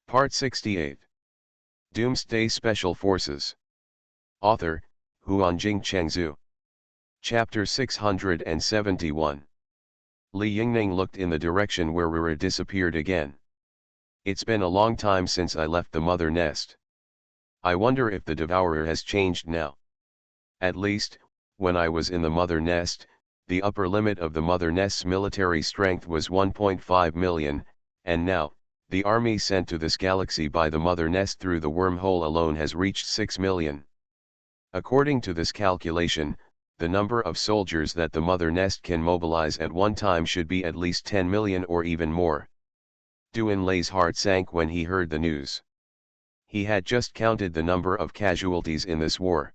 Part 68. Doomsday Special Forces. Author, Huanjing Chengzhu. Chapter 671. Li Yingning looked in the direction where Rura disappeared again. It's been a long time since I left the mother nest. I wonder if the devourer has changed now. At least, when I was in the mother nest, the upper limit of the mother nest's military strength was 1.5 million, and now, the army sent to this galaxy by the mother nest through the wormhole alone has reached 6 million. According to this calculation, the number of soldiers that the mother nest can mobilize at one time should be at least 10 million or even more. Duan Lei's heart sank when he heard the news. He had just counted the number of casualties in this war.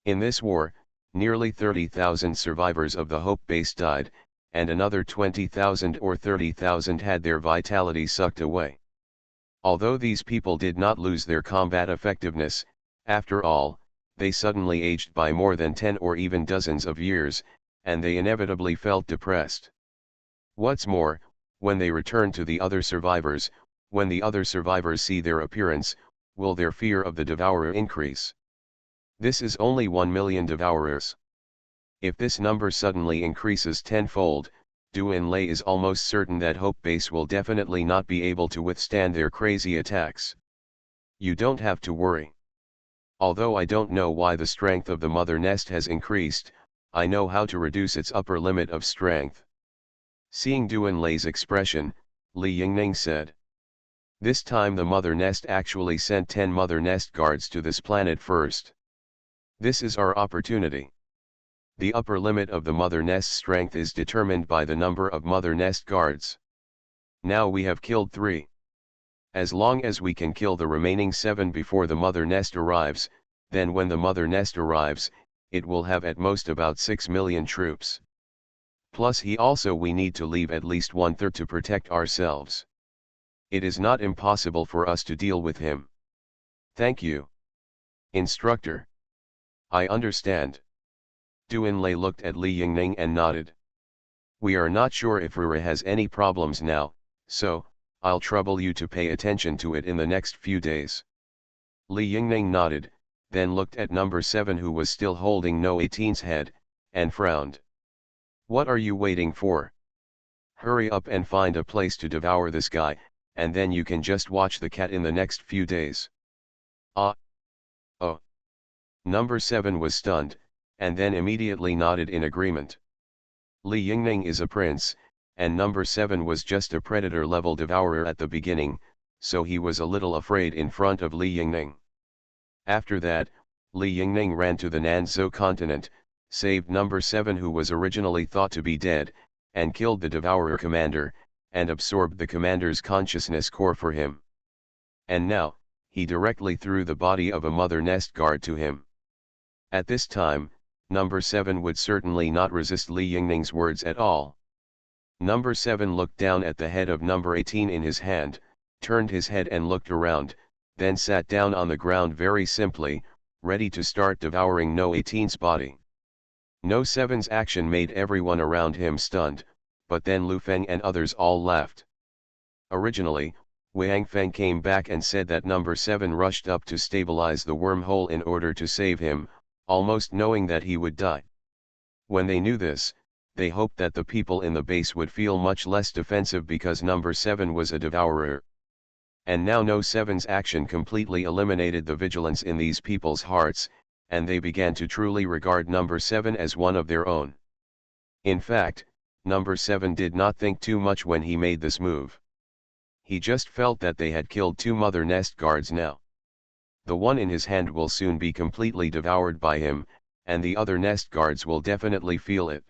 In this war, nearly 30,000 survivors of the Hope base died, and another 20,000 or 30,000 had their vitality sucked away. Although these people did not lose their combat effectiveness, after all, they suddenly aged by more than 10 or even dozens of years, and they inevitably felt depressed. What's more, when they return to the other survivors, when the other survivors see their appearance, will their fear of the devourer increase? This is only 1 million devourers. If this number suddenly increases tenfold, Duan Lei is almost certain that Hope Base will definitely not be able to withstand their crazy attacks. You don't have to worry. Although I don't know why the strength of the mother nest has increased, I know how to reduce its upper limit of strength. Seeing Duan Lei's expression, Li Yingning said. This time the mother nest actually sent 10 mother nest guards to this planet first. This is our opportunity. The upper limit of the mother nest's strength is determined by the number of mother nest guards. Now we have killed 3. As long as we can kill the remaining 7 before the mother nest arrives, then when the mother nest arrives, it will have at most about 6 million troops. Plus we need to leave at least 1/3 to protect ourselves. It is not impossible for us to deal with him. Thank you, Instructor. I understand. Duan Lei looked at Li Yingning and nodded. We are not sure if Rura has any problems now, so, I'll trouble you to pay attention to it in the next few days. Li Yingning nodded, then looked at number 7 who was still holding No 18's head, and frowned. What are you waiting for? Hurry up and find a place to devour this guy, and then you can just watch the cat in the next few days. Ah. Oh. Number 7 was stunned, and then immediately nodded in agreement. Li Yingning is a prince, and number 7 was just a predator-level devourer at the beginning, so he was a little afraid in front of Li Yingning. After that, Li Yingning ran to the Nanzhou continent, saved number 7 who was originally thought to be dead, and killed the devourer commander, and absorbed the commander's consciousness core for him. And now, he directly threw the body of a mother nest guard to him. At this time, number 7 would certainly not resist Li Yingning's words at all. Number 7 looked down at the head of number 18 in his hand, turned his head and looked around, then sat down on the ground very simply, ready to start devouring No 18's body. No 7's action made everyone around him stunned, but then Lu Feng and others all laughed. Originally, Wang Feng came back and said that number 7 rushed up to stabilize the wormhole in order to save him, almost knowing that he would die. When they knew this, they hoped that the people in the base would feel much less defensive because number 7 was a devourer. And now No 7's action completely eliminated the vigilance in these people's hearts, and they began to truly regard number 7 as one of their own. In fact, number 7 did not think too much when he made this move. He just felt that they had killed 2 mother nest guards now. The one in his hand will soon be completely devoured by him, and the other nest guards will definitely feel it.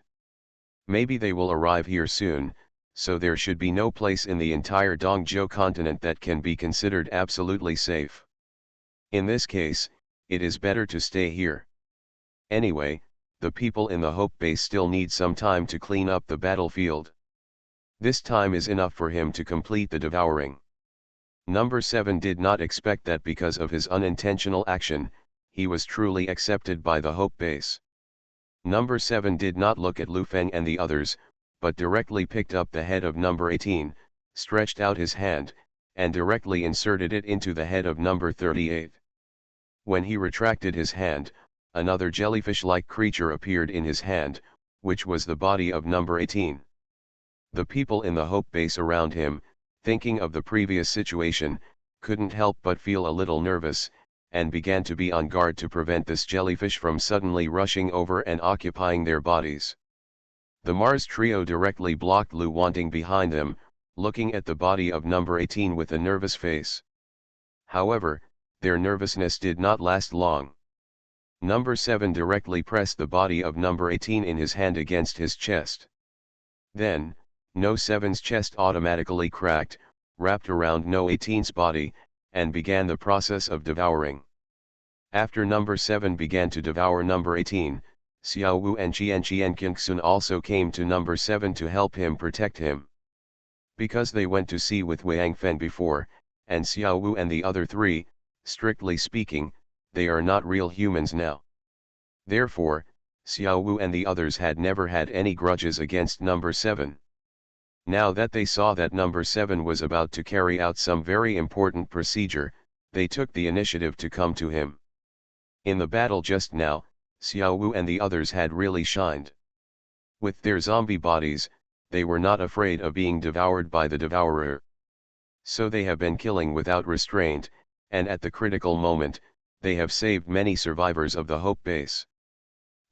Maybe they will arrive here soon, so there should be no place in the entire Dongzhou continent that can be considered absolutely safe. In this case, it is better to stay here. Anyway, the people in the Hope base still need some time to clean up the battlefield. This time is enough for him to complete the devouring. Number 7 did not expect that because of his unintentional action, he was truly accepted by the Hope base. Number 7 did not look at Lu Feng and the others, but directly picked up the head of number 18, stretched out his hand, and directly inserted it into the head of number 38. When he retracted his hand, another jellyfish-like creature appeared in his hand, which was the body of number 18. The people in the Hope base around him, thinking of the previous situation, couldn't help but feel a little nervous, and began to be on guard to prevent this jellyfish from suddenly rushing over and occupying their bodies. The Mars trio directly blocked Lu Wanting behind them, looking at the body of number 18 with a nervous face. However, their nervousness did not last long. Number 7 directly pressed the body of number 18 in his hand against his chest. Then, No 7's chest automatically cracked, wrapped around No 18's body, and began the process of devouring. After number 7 began to devour number 18, Xiao Wu and Qian Kingsun also came to number 7 to help him protect him. Because they went to sea with Wang Fen before, and Xiao Wu and the other three, strictly speaking, they are not real humans now. Therefore, Xiao Wu and the others had never had any grudges against number 7. Now that they saw that number 7 was about to carry out some very important procedure, they took the initiative to come to him. In the battle just now, Xiao Wu and the others had really shined. With their zombie bodies, they were not afraid of being devoured by the devourer. So they have been killing without restraint, and at the critical moment, they have saved many survivors of the Hope base.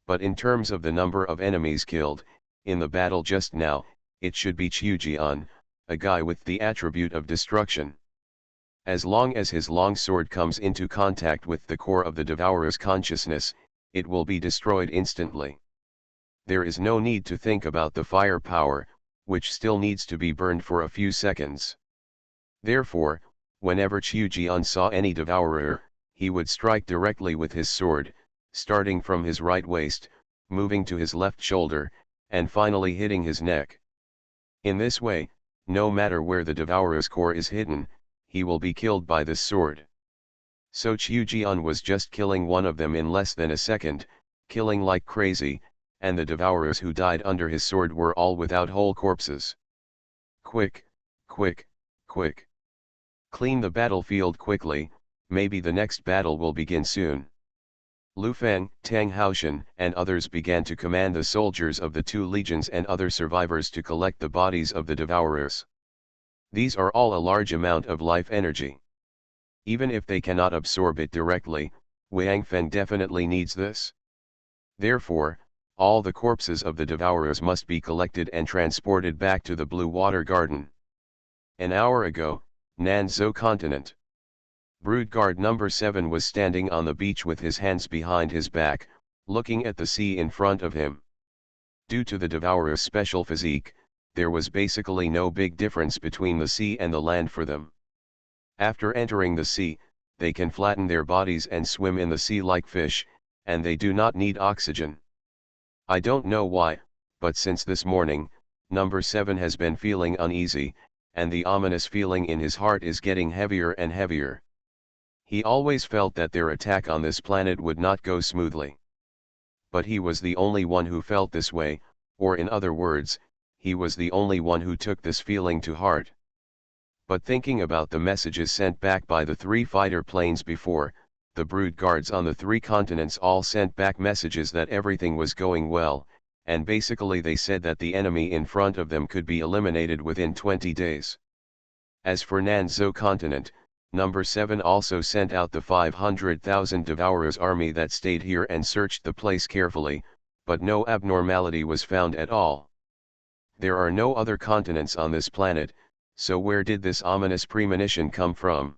But in terms of the number of enemies killed, in the battle just now, it should be Qiu Jian, a guy with the attribute of destruction. As long as his long sword comes into contact with the core of the devourer's consciousness, it will be destroyed instantly. There is no need to think about the firepower, which still needs to be burned for a few seconds. Therefore, whenever Qiu Jian saw any devourer, he would strike directly with his sword, starting from his right waist, moving to his left shoulder, and finally hitting his neck. In this way, no matter where the devourer's core is hidden, he will be killed by this sword. So Qiu Jian was just killing one of them in less than a second, killing like crazy, and the devourers who died under his sword were all without whole corpses. Quick, quick, quick. Clean the battlefield quickly, maybe the next battle will begin soon. Lu Feng, Tang Haoshan, and others began to command the soldiers of the two legions and other survivors to collect the bodies of the devourers. These are all a large amount of life energy. Even if they cannot absorb it directly, Wang Fen definitely needs this. Therefore, all the corpses of the devourers must be collected and transported back to the Blue Water Garden. An hour ago, Nanzhou continent. Brood guard number 7 was standing on the beach with his hands behind his back, looking at the sea in front of him. Due to the devourer's special physique, there was basically no big difference between the sea and the land for them. After entering the sea, they can flatten their bodies and swim in the sea like fish, and they do not need oxygen. I don't know why, but since this morning, number 7 has been feeling uneasy, and the ominous feeling in his heart is getting heavier and heavier. He always felt that their attack on this planet would not go smoothly. But he was the only one who felt this way, or in other words, he was the only one who took this feeling to heart. But thinking about the messages sent back by the 3 fighter planes before, the brood guards on the 3 continents all sent back messages that everything was going well, and basically they said that the enemy in front of them could be eliminated within 20 days. As for Nanzhou continent, number 7 also sent out the 500,000 Devourers army that stayed here and searched the place carefully, but no abnormality was found at all. There are no other continents on this planet, so where did this ominous premonition come from?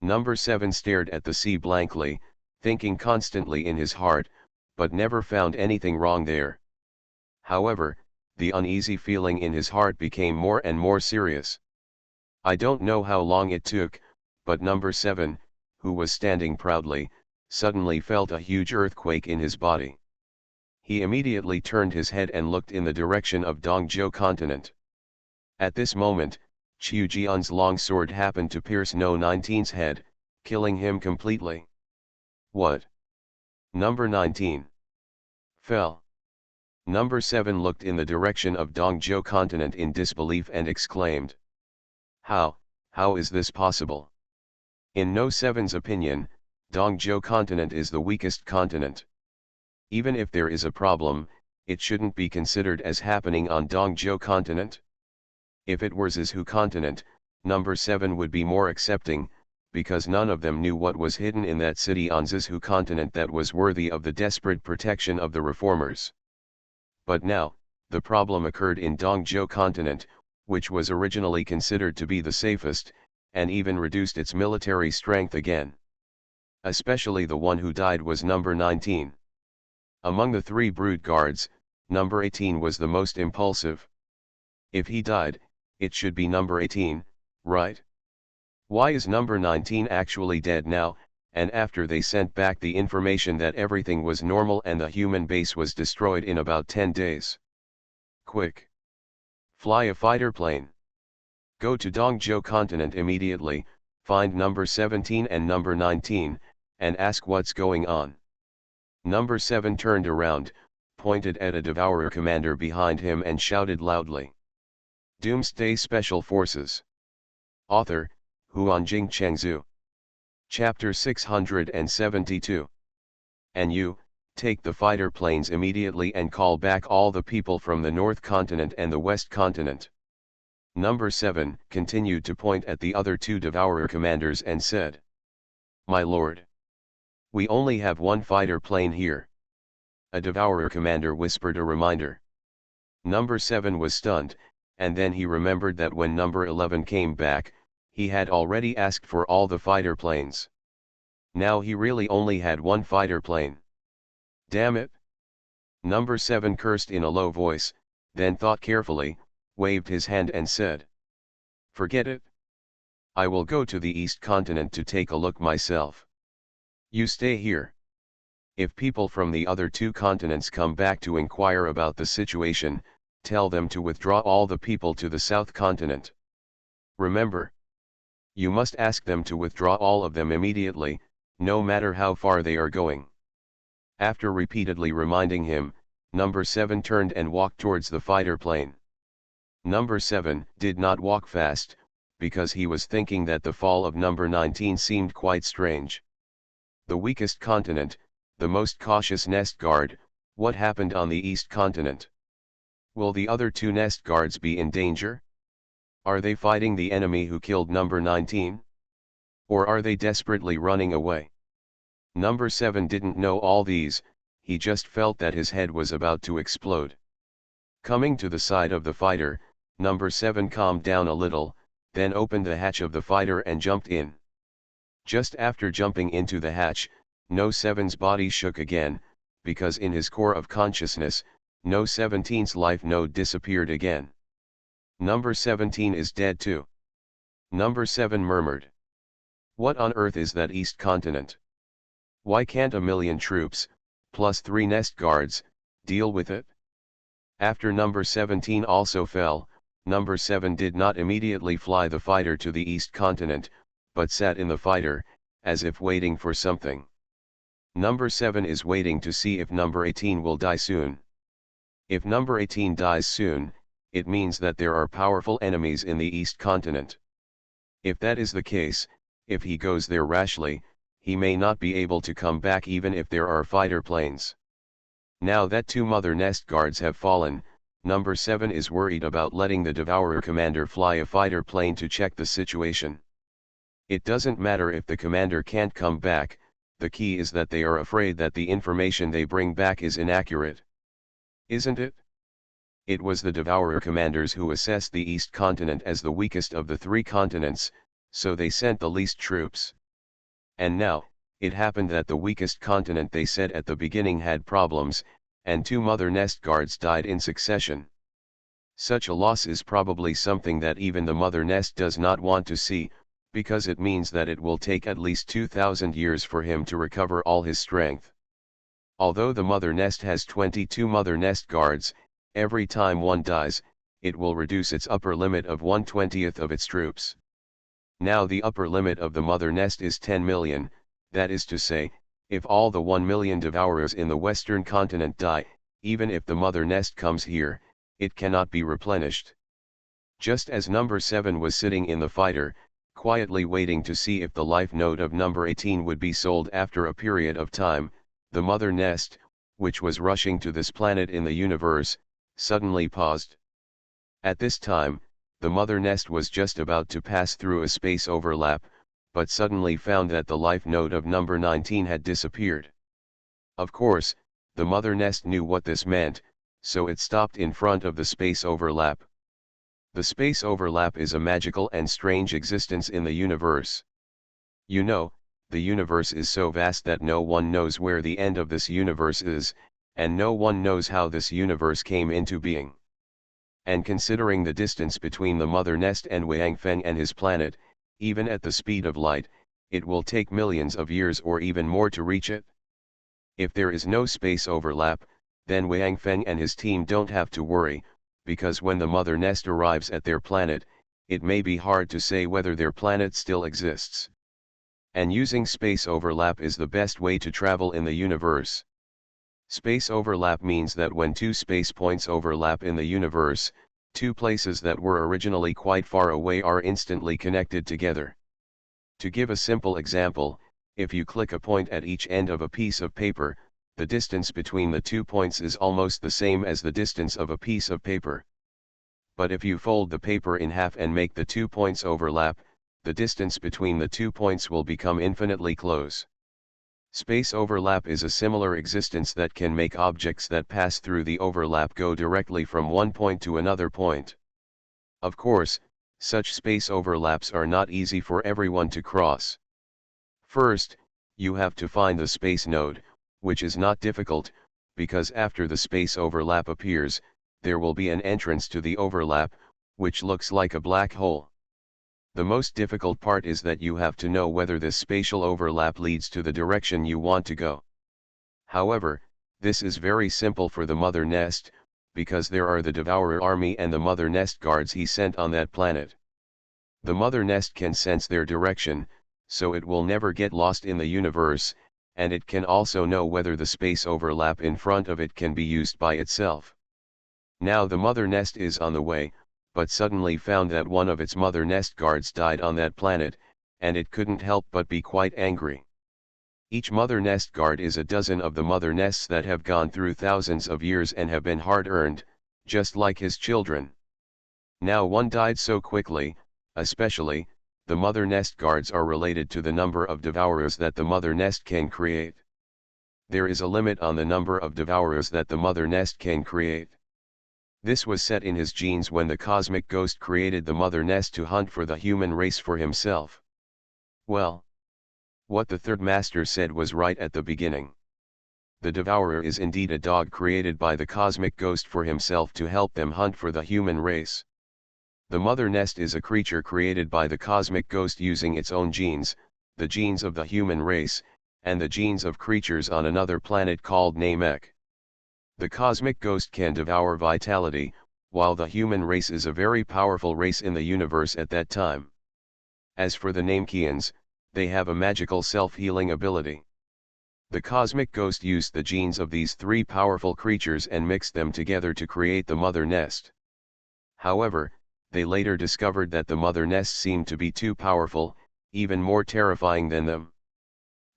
Number 7 stared at the sea blankly, thinking constantly in his heart, but never found anything wrong there. However, the uneasy feeling in his heart became more and more serious. I don't know how long it took, but number 7, who was standing proudly, suddenly felt a huge earthquake in his body. He immediately turned his head and looked in the direction of Dongzhou continent. At this moment, Qiu Jian's long sword happened to pierce No 19's head, killing him completely. What? Number 19 fell. Number 7 looked in the direction of Dongzhou continent in disbelief and exclaimed. How How is this possible? In No 7's opinion, Dongzhou continent is the weakest continent. Even if there is a problem, it shouldn't be considered as happening on Dongzhou continent. If it were Zizhou continent, number 7 would be more accepting, because none of them knew what was hidden in that city on Zizhou continent that was worthy of the desperate protection of the reformers. But now, the problem occurred in Dongzhou continent, which was originally considered to be the safest, and even reduced its military strength again. Especially the one who died was number 19. Among the 3 brood guards, number 18 was the most impulsive. If he died, it should be number 18, right? Why is number 19 actually dead now, and after they sent back the information that everything was normal and the human base was destroyed in about 10 days? Quick! Fly a fighter plane. Go to Dongzhou continent immediately, find number 17 and number 19, and ask what's going on. Number 7 turned around, pointed at a Devourer commander behind him and shouted loudly. Doomsday Special Forces. Author, Huanjing Chengzhu. Chapter 672. And you, take the fighter planes immediately and call back all the people from the North Continent and the West Continent. Number 7 continued to point at the other 2 Devourer commanders and said, My lord, we only have 1 fighter plane here. A Devourer commander whispered a reminder. Number 7 was stunned, and then he remembered that when number 11 came back, he had already asked for all the fighter planes. Now he really only had 1 fighter plane. Damn it! Number 7 cursed in a low voice, then thought carefully, waved his hand and said, Forget it. I will go to the East Continent to take a look myself. You stay here. If people from the other 2 continents come back to inquire about the situation, tell them to withdraw all the people to the South Continent. Remember, you must ask them to withdraw all of them immediately, no matter how far they are going. After repeatedly reminding him, number 7 turned and walked towards the fighter plane. Number 7 did not walk fast, because he was thinking that the fall of number 19 seemed quite strange. The weakest continent, the most cautious nest guard, what happened on the East Continent? Will the other 2 nest guards be in danger? Are they fighting the enemy who killed number 19? Or are they desperately running away? Number 7 didn't know all these, he just felt that his head was about to explode. Coming to the side of the fighter, number 7 calmed down a little, then opened the hatch of the fighter and jumped in. Just after jumping into the hatch, No 7's body shook again, because in his core of consciousness, No 17's life node disappeared again. Number 17 is dead too. Number 7 murmured. What on earth is that East Continent? Why can't 1,000,000 troops, plus 3 nest guards, deal with it? After number 17 also fell, number 7 did not immediately fly the fighter to the East Continent, but sat in the fighter, as if waiting for something. Number 7 is waiting to see if number 18 will die soon. If number 18 dies soon, it means that there are powerful enemies in the East Continent. If that is the case, if he goes there rashly, he may not be able to come back even if there are fighter planes. Now that 2 mother nest guards have fallen, number 7 is worried about letting the Devourer commander fly a fighter plane to check the situation. It doesn't matter if the commander can't come back, the key is that they are afraid that the information they bring back is inaccurate. Isn't it? It was the Devourer commanders who assessed the East Continent as the weakest of the 3 continents, so they sent the least troops. And now, it happened that the weakest continent they said at the beginning had problems, and 2 mother nest guards died in succession. Such a loss is probably something that even the mother nest does not want to see, because it means that it will take at least 2,000 years for him to recover all his strength. Although the mother nest has 22 mother nest guards, every time one dies, it will reduce its upper limit of 1/20th of its troops. Now the upper limit of the mother nest is 10 million, that is to say, if all the 1 million devourers in the western continent die, even if the mother nest comes here, it cannot be replenished. Just as number 7 was sitting in the fighter, quietly waiting to see if the life node of number 18 would be sold. After a period of time, the mother nest, which was rushing to this planet in the universe, suddenly paused. At this time, the mother nest was just about to pass through a space overlap, but suddenly found that the life node of number 19 had disappeared. Of course, the mother nest knew what this meant, so it stopped in front of the space overlap. The space overlap is a magical and strange existence in the universe. You know, the universe is so vast that no one knows where the end of this universe is, and no one knows how this universe came into being. And considering the distance between the mother nest and Wang Feng and his planet, even at the speed of light, it will take millions of years or even more to reach it. If there is no space overlap, then Wang Feng and his team don't have to worry, because when the mother nest arrives at their planet, it may be hard to say whether their planet still exists. And using space overlap is the best way to travel in the universe. Space overlap means that when two space points overlap in the universe, two places that were originally quite far away are instantly connected together. To give a simple example, if you click a point at each end of a piece of paper, the distance between the 2 points is almost the same as the distance of a piece of paper. But if you fold the paper in half and make the 2 points overlap, the distance between the 2 points will become infinitely close. Space overlap is a similar existence that can make objects that pass through the overlap go directly from one point to another point. Of course, such space overlaps are not easy for everyone to cross. First, you have to find the space node, which is not difficult, because after the space overlap appears, there will be an entrance to the overlap, which looks like a black hole. The most difficult part is that you have to know whether this spatial overlap leads to the direction you want to go. However, this is very simple for the mother nest, because there are the Devourer army and the mother nest guards he sent on that planet. The mother nest can sense their direction, so it will never get lost in the universe, and it can also know whether the space overlap in front of it can be used by itself. Now the mother nest is on the way, but suddenly found that one of its mother nest guards died on that planet, and it couldn't help but be quite angry. Each mother nest guard is a dozen of the mother nests that have gone through thousands of years and have been hard-earned, just like his children. Now one died so quickly, especially, the mother nest guards are related to the number of devourers that the mother nest can create. There is a limit on the number of devourers that the mother nest can create. This was set in his genes when the cosmic ghost created the mother nest to hunt for the human race for himself. Well, what the third master said was right at the beginning. The devourer is indeed a dog created by the cosmic ghost for himself to help them hunt for the human race. The mother nest is a creature created by the cosmic ghost using its own genes, the genes of the human race, and the genes of creatures on another planet called Namek. The cosmic ghost can devour vitality, while the human race is a very powerful race in the universe at that time. As for the Namekians, they have a magical self-healing ability. The cosmic ghost used the genes of these three powerful creatures and mixed them together to create the mother nest. However, they later discovered that the mother nest seemed to be too powerful, even more terrifying than them.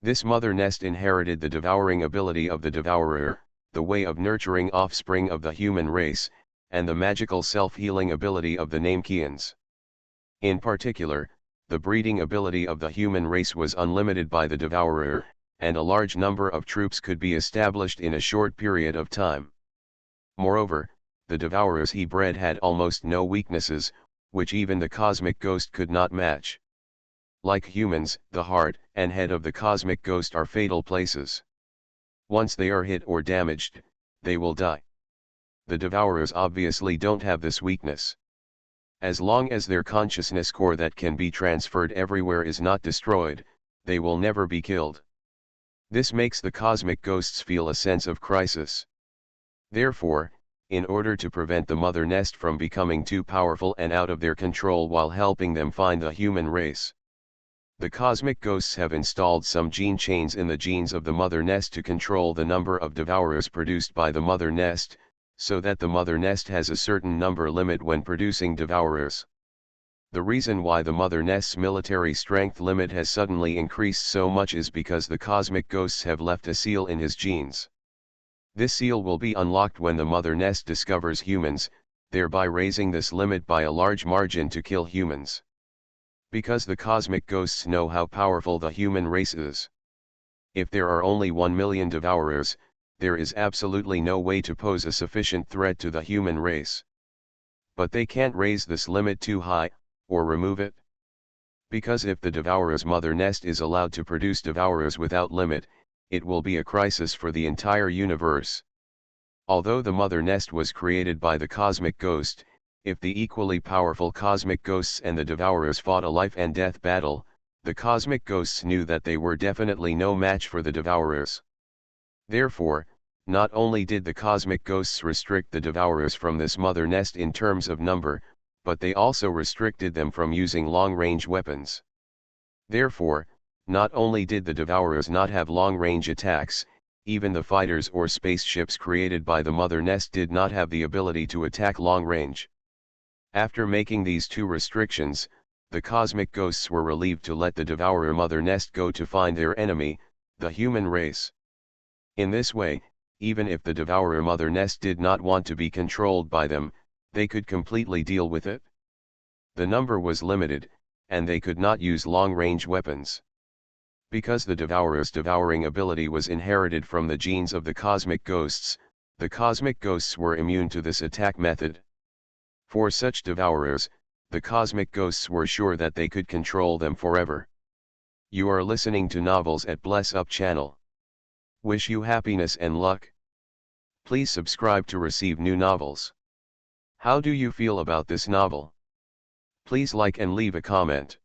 This mother nest inherited the devouring ability of the devourer, the way of nurturing offspring of the human race, and the magical self-healing ability of the Namekians. In particular, the breeding ability of the human race was unlimited by the devourer, and a large number of troops could be established in a short period of time. Moreover, the devourers he bred had almost no weaknesses, which even the cosmic ghost could not match. Like humans, the heart and head of the cosmic ghost are fatal places. Once they are hit or damaged, they will die. The devourers obviously don't have this weakness. As long as their consciousness core that can be transferred everywhere is not destroyed, they will never be killed. This makes the cosmic ghosts feel a sense of crisis. Therefore, in order to prevent the mother nest from becoming too powerful and out of their control while helping them find the human race, the cosmic ghosts have installed some gene chains in the genes of the mother nest to control the number of devourers produced by the mother nest, so that the mother nest has a certain number limit when producing devourers. The reason why the Mother Nest's military strength limit has suddenly increased so much is because the cosmic ghosts have left a seal in his genes. This seal will be unlocked when the Mother Nest discovers humans, thereby raising this limit by a large margin to kill humans. Because the cosmic ghosts know how powerful the human race is. If there are only 1 million devourers, there is absolutely no way to pose a sufficient threat to the human race. But they can't raise this limit too high, or remove it. Because if the devourer's Mother Nest is allowed to produce devourers without limit, it will be a crisis for the entire universe. Although the Mother Nest was created by the cosmic ghost, if the equally powerful cosmic ghosts and the devourers fought a life and death battle, the cosmic ghosts knew that they were definitely no match for the devourers. Therefore, not only did the cosmic ghosts restrict the devourers from this Mother Nest in terms of number, but they also restricted them from using long-range weapons. Therefore, not only did the devourers not have long-range attacks, even the fighters or spaceships created by the Mother Nest did not have the ability to attack long-range. After making these two restrictions, the cosmic ghosts were relieved to let the devourer Mother Nest go to find their enemy, the human race. In this way, even if the devourer Mother Nest did not want to be controlled by them, they could completely deal with it. The number was limited, and they could not use long-range weapons. Because the devourer's devouring ability was inherited from the genes of the cosmic ghosts were immune to this attack method. For such devourers, the cosmic ghosts were sure that they could control them forever. You are listening to Novels at Bless Up channel. Wish you happiness and luck. Please subscribe to receive new novels. How do you feel about this novel? Please like and leave a comment.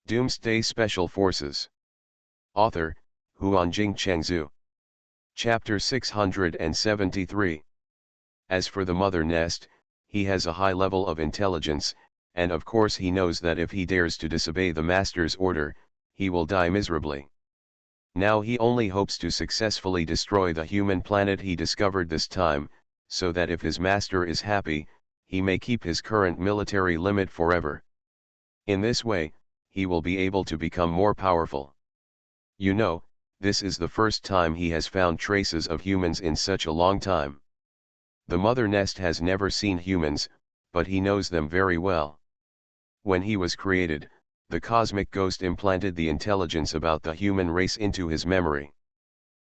Doomsday Special Forces. Author, Huanjing Chengzhu. Chapter 673. As for the Mother Nest, he has a high level of intelligence, and of course he knows that if he dares to disobey the Master's order, he will die miserably. Now he only hopes to successfully destroy the human planet he discovered this time, so that if his Master is happy, he may keep his current military limit forever. In this way, he will be able to become more powerful. You know, this is the first time he has found traces of humans in such a long time. The Mother Nest has never seen humans, but he knows them very well. When he was created, the cosmic ghost implanted the intelligence about the human race into his memory.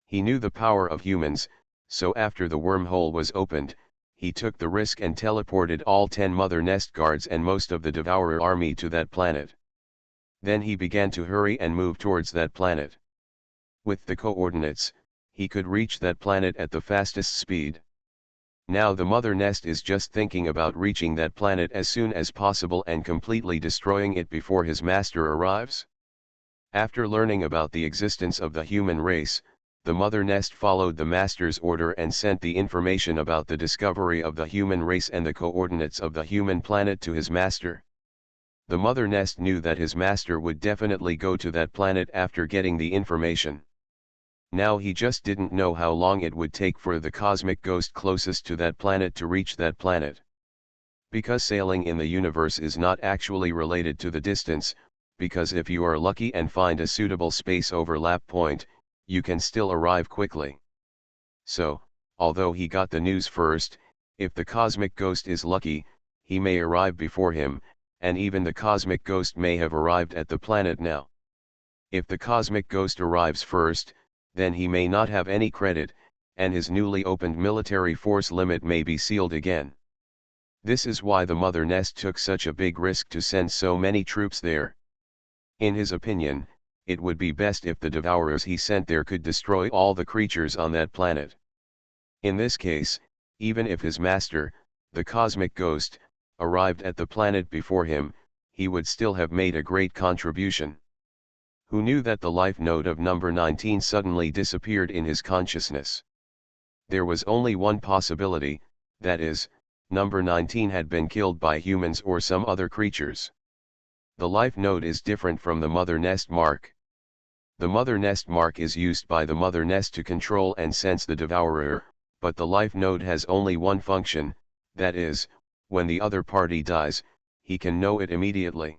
He knew the power of humans, so after the wormhole was opened, he took the risk and teleported all 10 Mother Nest guards and most of the Devourer army to that planet. Then he began to hurry and move towards that planet. With the coordinates, he could reach that planet at the fastest speed. Now the Mother Nest is just thinking about reaching that planet as soon as possible and completely destroying it before his Master arrives. After learning about the existence of the human race, the Mother Nest followed the Master's order and sent the information about the discovery of the human race and the coordinates of the human planet to his Master. The Mother Nest knew that his Master would definitely go to that planet after getting the information. Now he just didn't know how long it would take for the cosmic ghost closest to that planet to reach that planet. Because sailing in the universe is not actually related to the distance, because if you are lucky and find a suitable space overlap point, you can still arrive quickly. So, although he got the news first, if the cosmic ghost is lucky, he may arrive before him, and even the cosmic ghost may have arrived at the planet now. If the cosmic ghost arrives first, then he may not have any credit, and his newly opened military force limit may be sealed again. This is why the Mother Nest took such a big risk to send so many troops there. In his opinion, it would be best if the devourers he sent there could destroy all the creatures on that planet. In this case, even if his Master, the cosmic ghost, arrived at the planet before him, he would still have made a great contribution. Who knew that the life node of number 19 suddenly disappeared in his consciousness? There was only one possibility, that is, number 19 had been killed by humans or some other creatures. The life node is different from the Mother Nest mark. The Mother Nest mark is used by the Mother Nest to control and sense the devourer, but the life node has only one function, that is, when the other party dies, he can know it immediately.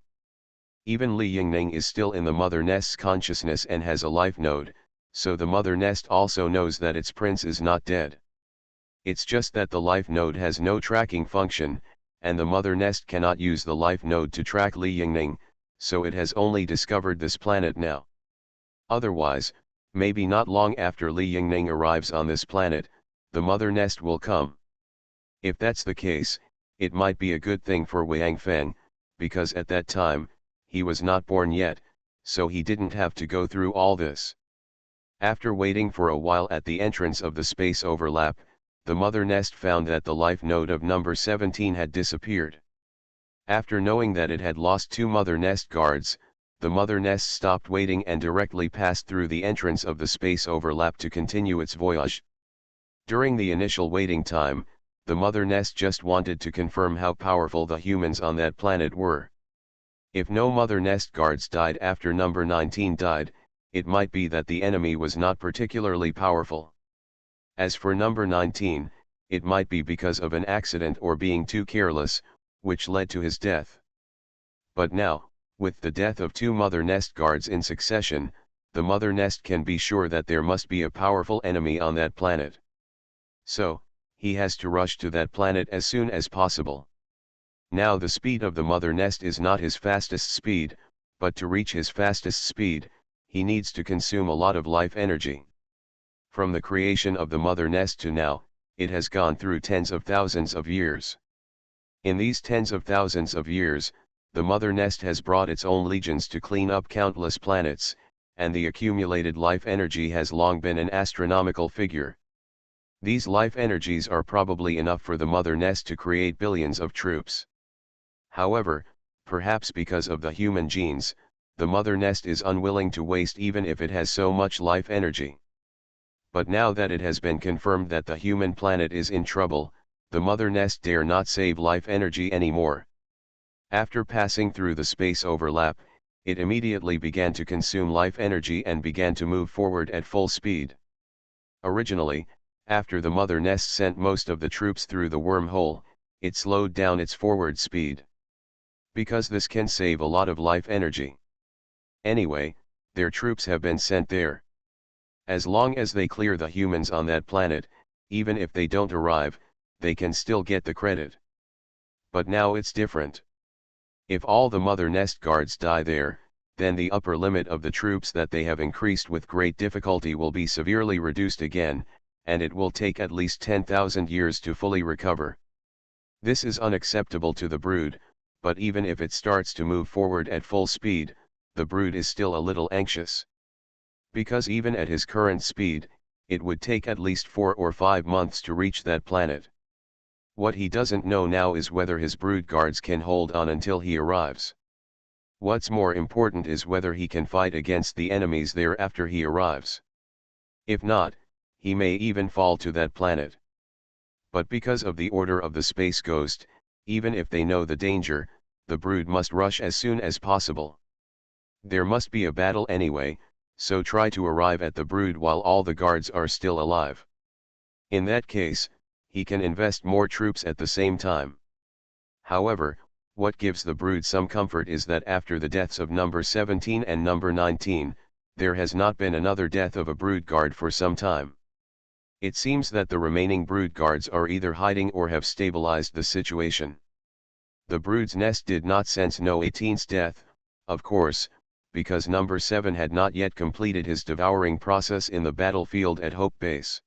Even Li Yingning is still in the mother nest's consciousness and has a life node, so the mother nest also knows that its prince is not dead. It's just that the life node has no tracking function, and the mother nest cannot use the life node to track Li Yingning, so it has only discovered this planet now. Otherwise, maybe not long after Li Yingning arrives on this planet, the mother nest will come. If that's the case, it might be a good thing for Wang Feng, because at that time, he was not born yet, so he didn't have to go through all this. After waiting for a while at the entrance of the space overlap, the mother nest found that the life node of number 17 had disappeared. After knowing that it had lost 2 mother nest guards, the mother nest stopped waiting and directly passed through the entrance of the space overlap to continue its voyage. During the initial waiting time, the mother nest just wanted to confirm how powerful the humans on that planet were. If no mother nest guards died after number 19 died, it might be that the enemy was not particularly powerful. As for number 19, it might be because of an accident or being too careless, which led to his death. But now, with the death of 2 mother nest guards in succession, the mother nest can be sure that there must be a powerful enemy on that planet. So, he has to rush to that planet as soon as possible. Now the speed of the mother nest is not his fastest speed, but to reach his fastest speed, he needs to consume a lot of life energy. From the creation of the mother nest to now, it has gone through tens of thousands of years. In these tens of thousands of years, the mother nest has brought its own legions to clean up countless planets, and the accumulated life energy has long been an astronomical figure. These life energies are probably enough for the mother nest to create billions of troops. However, perhaps because of the human genes, the mother nest is unwilling to waste even if it has so much life energy. But now that it has been confirmed that the human planet is in trouble, the mother nest dare not save life energy anymore. After passing through the space overlap, it immediately began to consume life energy and began to move forward at full speed. Originally, after the mother nest sent most of the troops through the wormhole, it slowed down its forward speed. Because this can save a lot of life energy. Anyway, their troops have been sent there. As long as they clear the humans on that planet, even if they don't arrive, they can still get the credit. But now it's different. If all the mother nest guards die there, then the upper limit of the troops that they have increased with great difficulty will be severely reduced again, and it will take at least 10,000 years to fully recover. This is unacceptable to the brood, but even if it starts to move forward at full speed, the brood is still a little anxious. Because even at his current speed, it would take at least 4 or 5 months to reach that planet. What he doesn't know now is whether his brood guards can hold on until he arrives. What's more important is whether he can fight against the enemies there after he arrives. If not, he may even fall to that planet. But because of the order of the Space Ghost, even if they know the danger, the brood must rush as soon as possible. There must be a battle anyway, so try to arrive at the brood while all the guards are still alive. In that case, he can invest more troops at the same time. However, what gives the brood some comfort is that after the deaths of number 17 and number 19, there has not been another death of a brood guard for some time. It seems that the remaining brood guards are either hiding or have stabilized the situation. The brood's nest did not sense No 18's death, of course, because number 7 had not yet completed his devouring process in the battlefield at Hope Base.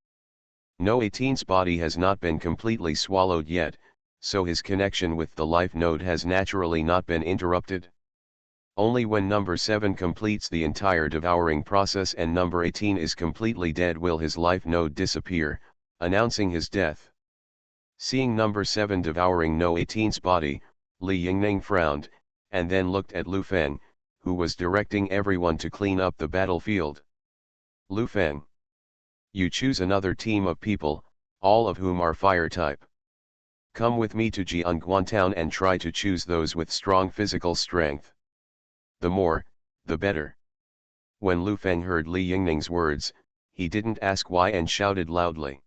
No 18's body has not been completely swallowed yet, so his connection with the life node has naturally not been interrupted. Only when number 7 completes the entire devouring process and number 18 is completely dead will his life node disappear, announcing his death. Seeing number 7 devouring No 18's body, Li Yingning frowned, and then looked at Lu Feng, who was directing everyone to clean up the battlefield. Lu Feng. You choose another team of people, all of whom are fire type. Come with me to Jianguan Town and try to choose those with strong physical strength. The more, the better. When Lu Feng heard Li Yingning's words, he didn't ask why and shouted loudly.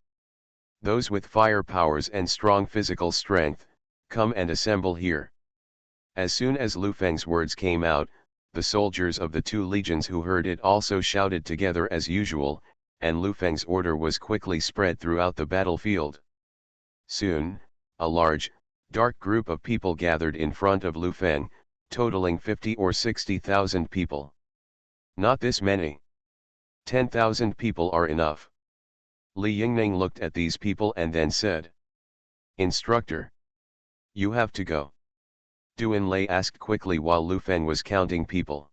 Those with fire powers and strong physical strength, come and assemble here. As soon as Lu Feng's words came out, the soldiers of the two legions who heard it also shouted together as usual, and Lu Feng's order was quickly spread throughout the battlefield. Soon, a large, dark group of people gathered in front of Lu Feng, totaling 50 or 60,000 people. Not this many. 10,000 people are enough. Li Yingning looked at these people and then said, "Instructor, you have to go." Du Enlai asked quickly while Lu Feng was counting people.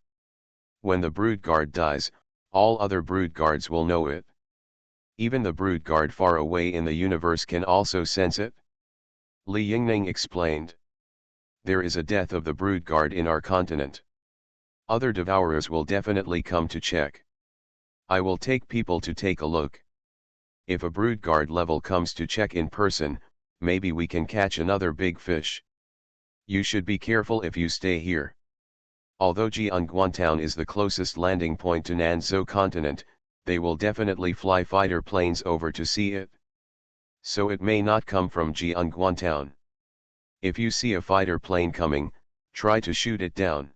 "When the brood guard dies, all other brood guards will know it. Even the brood guard far away in the universe can also sense it." Li Yingning explained. "There is a death of the brood guard in our continent. Other devourers will definitely come to check. I will take people to take a look. If a brood guard level comes to check in person, maybe we can catch another big fish. You should be careful if you stay here. Although Jianguan Town is the closest landing point to Nanzhou continent, they will definitely fly fighter planes over to see it. So it may not come from Jianguan Town. If you see a fighter plane coming, try to shoot it down.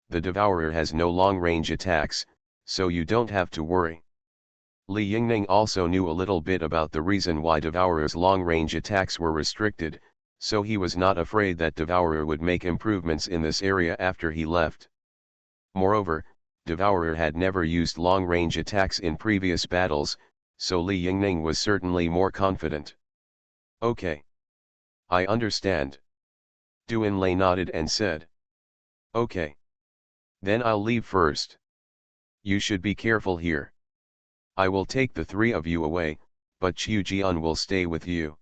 The Devourer has no long-range attacks, so you don't have to worry." Li Yingning also knew a little bit about the reason why Devourer's long-range attacks were restricted, so he was not afraid that Devourer would make improvements in this area after he left. Moreover, Devourer had never used long-range attacks in previous battles, so Li Yingning was certainly more confident. "Okay. I understand." Du Enlai nodded and said. "Okay. Then I'll leave first. You should be careful here. I will take the three of you away, but Qiu Jian will stay with you.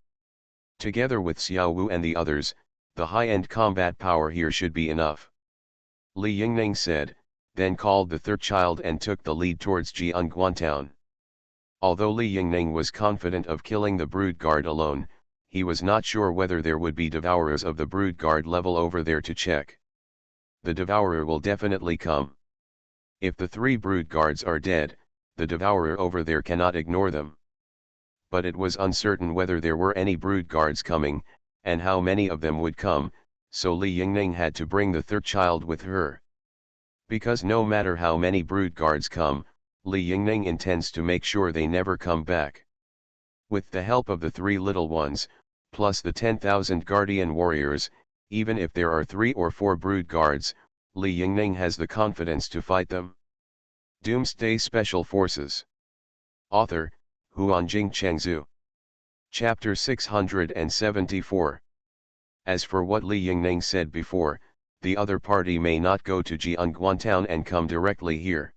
Together with Xiao Wu and the others, the high-end combat power here should be enough." Li Yingning said, then called the third child and took the lead towards Jianguan Town. Although Li Yingning was confident of killing the brood guard alone, he was not sure whether there would be devourers of the brood guard level over there to check. The devourer will definitely come. If the three brood guards are dead, the devourer over there cannot ignore them. But it was uncertain whether there were any brood guards coming, and how many of them would come, so Li Yingning had to bring the third child with her. Because no matter how many brood guards come, Li Yingning intends to make sure they never come back. With the help of the three little ones, plus the 10,000 guardian warriors, even if there are 3 or 4 brood guards, Li Yingning has the confidence to fight them. Doomsday Special Forces. Author, Huanjing Chengzhu. Chapter 674. As for what Li Yingning said before, the other party may not go to Jianguan Town and come directly here.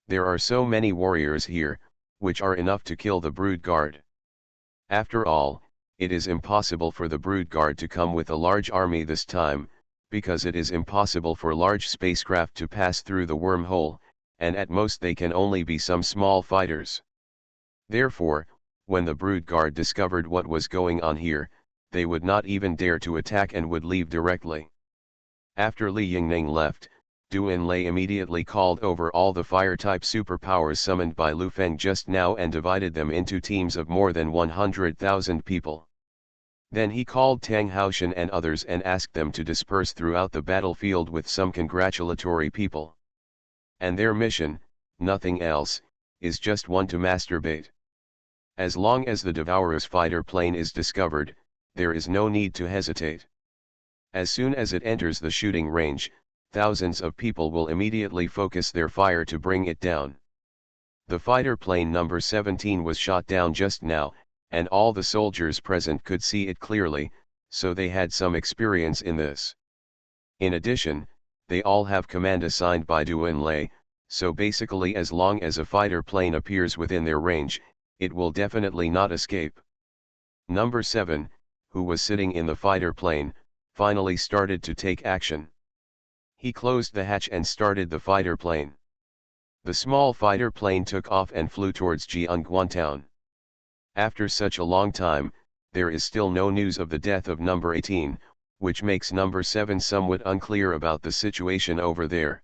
There are so many warriors here, which are enough to kill the brood guard. After all, it is impossible for the brood guard to come with a large army this time, because it is impossible for large spacecraft to pass through the wormhole, and at most they can only be some small fighters. Therefore, when the brood guard discovered what was going on here, they would not even dare to attack and would leave directly. After Li Yingning left, Du Enlai immediately called over all the fire-type superpowers summoned by Lu Feng just now and divided them into teams of more than 100,000 people. Then he called Tang Haoshan and others and asked them to disperse throughout the battlefield with some congratulatory people. And their mission, nothing else, is just one: to masturbate. As long as the Devourer's fighter plane is discovered, there is no need to hesitate. As soon as it enters the shooting range, thousands of people will immediately focus their fire to bring it down. The fighter plane number 17 was shot down just now, and all the soldiers present could see it clearly, so they had some experience in this. In addition, they all have command assigned by Du Enlai, so basically as long as a fighter plane appears within their range, it will definitely not escape. Number 7, who was sitting in the fighter plane, finally started to take action. He closed the hatch and started the fighter plane. The small fighter plane took off and flew towards Jianguan Town. After such a long time, there is still no news of the death of number 18, which makes number 7 somewhat unclear about the situation over there.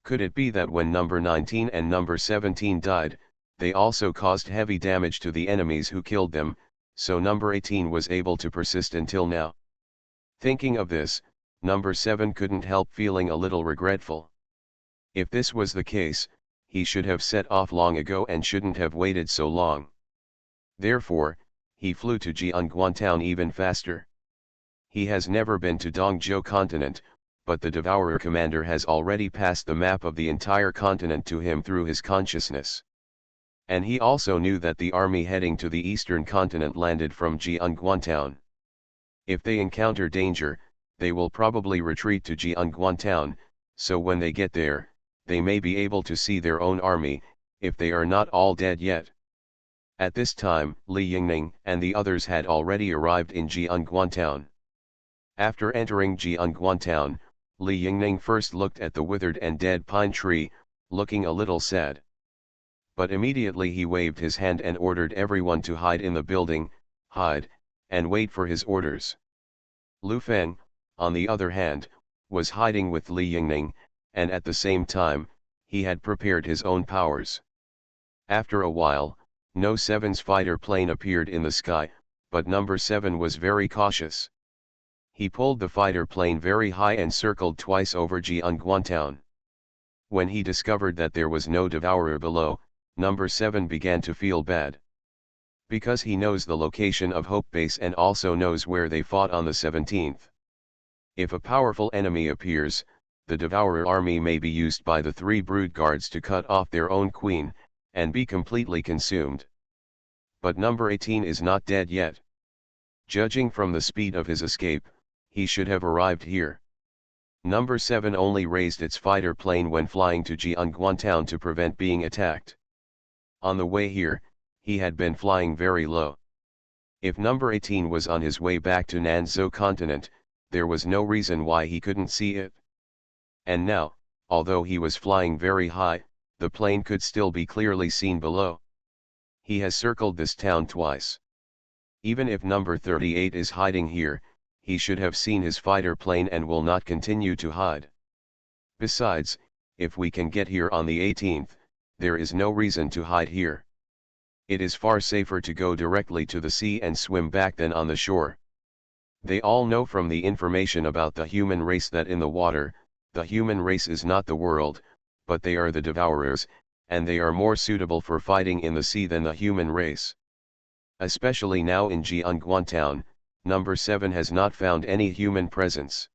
Could it be that when number 19 and number 17 died, they also caused heavy damage to the enemies who killed them, so number 18 was able to persist until now? Thinking of this, Number 7 couldn't help feeling a little regretful. If this was the case, he should have set off long ago and shouldn't have waited so long. Therefore, he flew to Jianguantown even faster. He has never been to Dongzhou continent, but the Devourer commander has already passed the map of the entire continent to him through his consciousness. And he also knew that the army heading to the eastern continent landed from Jianguantown. If they encounter danger, they will probably retreat to Jianguantown, so when they get there, they may be able to see their own army, if they are not all dead yet. At this time, Li Yingning and the others had already arrived in Jianguantown. After entering Jianguantown, Li Yingning first looked at the withered and dead pine tree, looking a little sad. But immediately he waved his hand and ordered everyone to hide in the building, hide, and wait for his orders. Lu Feng, on the other hand, was hiding with Li Yingning, and at the same time, he had prepared his own powers. After a while, No. 7's fighter plane appeared in the sky, but number 7 was very cautious. He pulled the fighter plane very high and circled twice over Jianguantown. When he discovered that there was no devourer below, number 7 began to feel bad. Because he knows the location of Hope Base and also knows where they fought on the 17th. If a powerful enemy appears, the Devourer army may be used by the 3 brood guards to cut off their own queen, and be completely consumed. But number 18 is not dead yet. Judging from the speed of his escape, he should have arrived here. Number 7 only raised its fighter plane when flying to Jianguantown to prevent being attacked. On the way here, he had been flying very low. If number 18 was on his way back to Nanzhou continent, there was no reason why he couldn't see it. And now, although he was flying very high, the plane could still be clearly seen below. He has circled this town twice. Even if number 38 is hiding here, he should have seen his fighter plane and will not continue to hide. Besides, if we can get here on the 18th, there is no reason to hide here. It is far safer to go directly to the sea and swim back than on the shore. They all know from the information about the human race that in the water, the human race is not the world, but they are the devourers, and they are more suitable for fighting in the sea than the human race. Especially now in Jianguantown, number 7 has not found any human presence.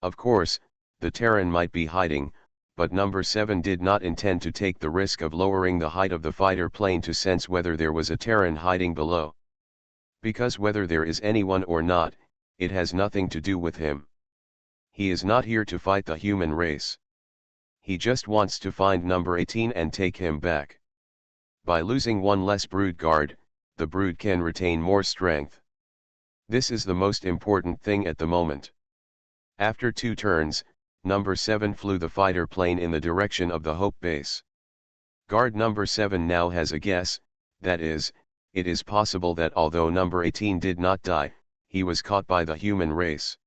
Of course, the Terran might be hiding, but number 7 did not intend to take the risk of lowering the height of the fighter plane to sense whether there was a Terran hiding below. Because whether there is anyone or not, it has nothing to do with him. He is not here to fight the human race. He just wants to find number 18 and take him back. By losing one less brood guard, the brood can retain more strength. This is the most important thing at the moment. After 2 turns, number 7 flew the fighter plane in the direction of the Hope Base. Guard number 7 now has a guess, that is, it is possible that although number 18 did not die, he was caught by the human race.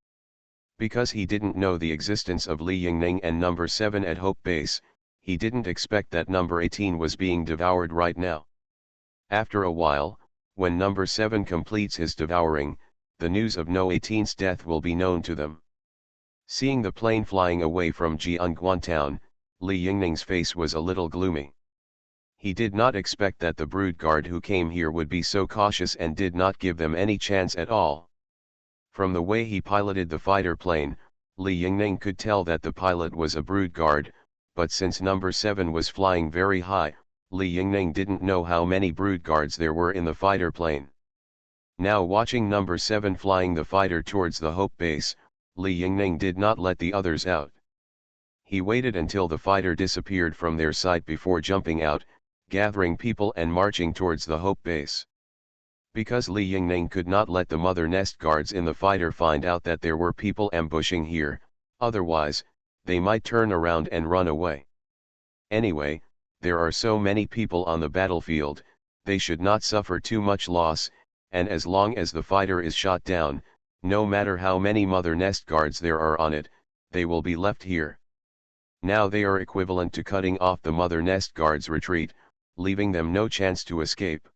Because he didn't know the existence of Li Yingning and number 7 at Hope Base, he didn't expect that number 18 was being devoured right now. After a while, when number 7 completes his devouring, the news of No 18's death will be known to them. Seeing the plane flying away from Jianguantown, Li Yingning's face was a little gloomy. He did not expect that the brood guard who came here would be so cautious and did not give them any chance at all. From the way he piloted the fighter plane, Li Yingning could tell that the pilot was a brood guard, but since number 7 was flying very high, Li Yingning didn't know how many brood guards there were in the fighter plane. Now watching number 7 flying the fighter towards the Hope Base, Li Yingning did not let the others out. He waited until the fighter disappeared from their sight before jumping out, gathering people and marching towards the Hope Base. Because Li Yingning could not let the mother nest guards in the fighter find out that there were people ambushing here, otherwise, they might turn around and run away. Anyway, there are so many people on the battlefield, they should not suffer too much loss, and as long as the fighter is shot down, no matter how many mother nest guards there are on it, they will be left here. Now they are equivalent to cutting off the mother nest guards' retreat, leaving them no chance to escape.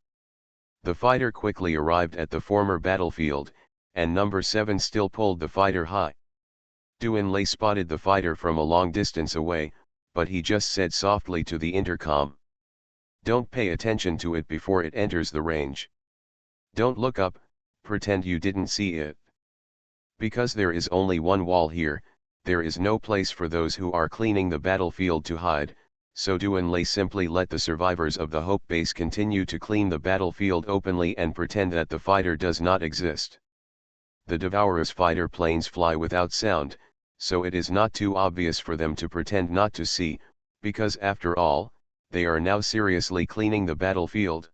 The fighter quickly arrived at the former battlefield, and number 7 still pulled the fighter high. Lei spotted the fighter from a long distance away, but he just said softly to the intercom. "Don't pay attention to it before it enters the range. Don't look up, pretend you didn't see it. Because there is only one wall here, there is no place for those who are cleaning the battlefield to hide, so Lei simply let the survivors of the Hope base continue to clean the battlefield openly and pretend that the fighter does not exist. The Devourer's fighter planes fly without sound, so it is not too obvious for them to pretend not to see, because after all, they are now seriously cleaning the battlefield."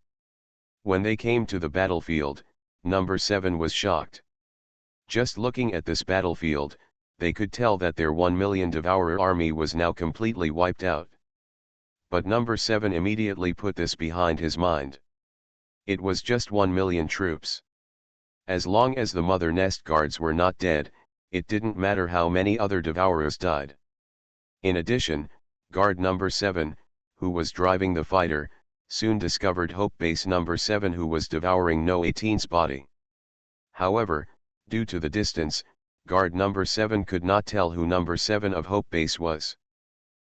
When they came to the battlefield, Number 7 was shocked. Just looking at this battlefield, they could tell that their 1 million Devourer army was now completely wiped out. But Number 7 immediately put this behind his mind. It was just 1 million troops. As long as the Mother Nest guards were not dead, it didn't matter how many other Devourers died. In addition, guard Number 7, who was driving the fighter, soon discovered Hope Base Number 7 who was devouring No 18's body. However, due to the distance, guard Number 7 could not tell who Number 7 of Hope Base was.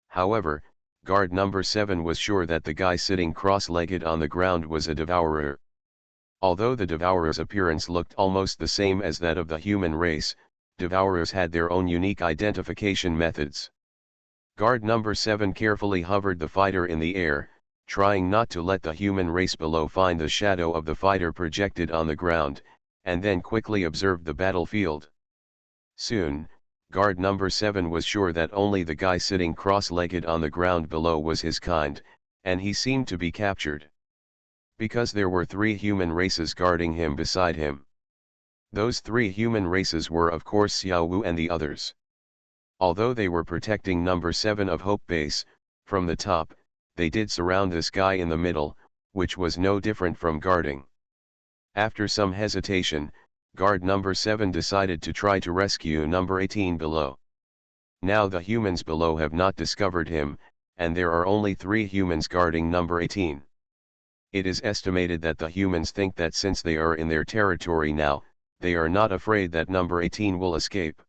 However, guard Number 7 was sure that the guy sitting cross-legged on the ground was a Devourer. Although the Devourer's appearance looked almost the same as that of the human race, Devourers had their own unique identification methods. Guard Number 7 carefully hovered the fighter in the air, trying not to let the human race below find the shadow of the fighter projected on the ground, and then quickly observed the battlefield. Soon, guard Number 7 was sure that only the guy sitting cross-legged on the ground below was his kind, and he seemed to be captured. Because there were 3 human races guarding him beside him. Those 3 human races were of course Xiao Wu and the others. Although they were protecting Number 7 of Hope Base, from the top, they did surround this guy in the middle, which was no different from guarding. After some hesitation, guard Number 7 decided to try to rescue Number 18 below. Now the humans below have not discovered him, and there are only 3 humans guarding Number 18. It is estimated that the humans think that since they are in their territory now, they are not afraid that Number 18 will escape.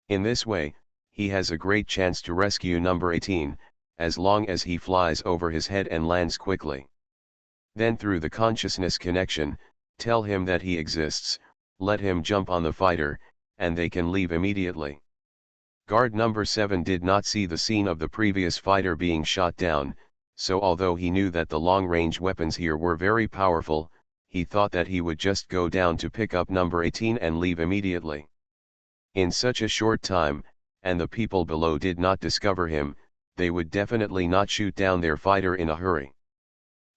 In this way, he has a great chance to rescue Number 18, as long as he flies over his head and lands quickly. Then through the consciousness connection, tell him that he exists, let him jump on the fighter, and they can leave immediately. Guard Number 7 did not see the scene of the previous fighter being shot down, so although he knew that the long-range weapons here were very powerful, he thought that he would just go down to pick up Number 18 and leave immediately. In such a short time, and the people below did not discover him, they would definitely not shoot down their fighter in a hurry.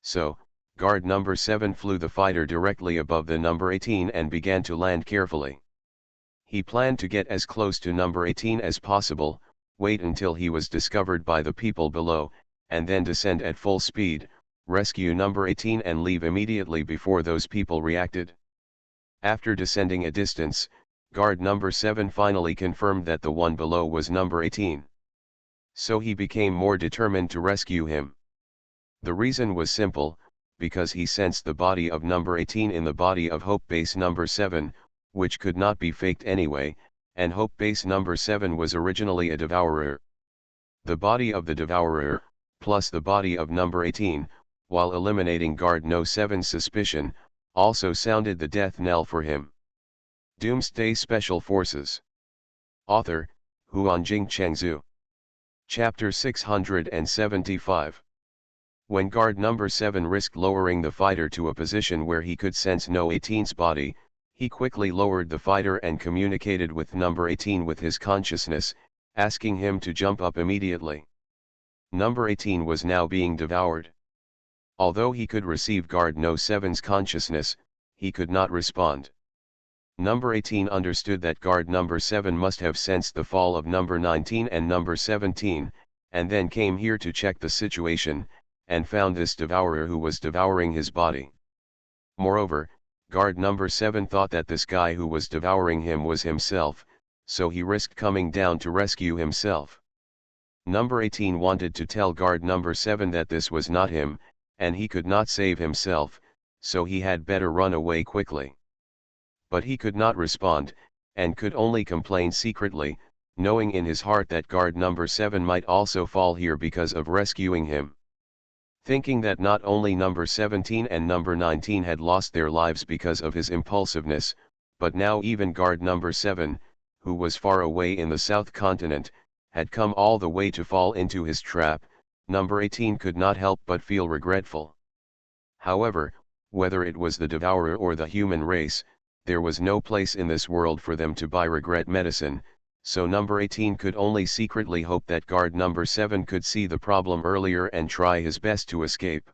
So, guard Number 7 flew the fighter directly above the Number 18 and began to land carefully. He planned to get as close to Number 18 as possible, wait until he was discovered by the people below, and then descend at full speed, rescue Number 18 and leave immediately before those people reacted. After descending a distance, guard Number 7 finally confirmed that the one below was Number 18. So he became more determined to rescue him. The reason was simple, because he sensed the body of Number 18 in the body of Hope Base Number 7, which could not be faked anyway, and Hope Base Number 7 was originally a Devourer. The body of the Devourer, plus the body of Number 18, while eliminating Guard No 7's suspicion, also sounded the death knell for him. Doomsday Special Forces. Author, Huanjing Chengzhu. Chapter 675. When Guard Number 7 risked lowering the fighter to a position where he could sense No 18's body, he quickly lowered the fighter and communicated with Number 18 with his consciousness, asking him to jump up immediately. Number 18 was now being devoured. Although he could receive Guard No 7's consciousness, he could not respond. Number 18 understood that Guard Number 7 must have sensed the fall of Number 19 and Number 17, and then came here to check the situation, and found this devourer who was devouring his body. Moreover, Guard Number 7 thought that this guy who was devouring him was himself, so he risked coming down to rescue himself. Number 18 wanted to tell Guard Number 7 that this was not him, and he could not save himself, so he had better run away quickly. But he could not respond, and could only complain secretly, knowing in his heart that guard number 7 might also fall here because of rescuing him. Thinking that not only number 17 and number 19 had lost their lives because of his impulsiveness, but now even guard number 7, who was far away in the south continent, had come all the way to fall into his trap, number 18 could not help but feel regretful. However, whether it was the devourer or the human race, there was no place in this world for them to buy regret medicine, so number 18 could only secretly hope that guard number 7 could see the problem earlier and try his best to escape.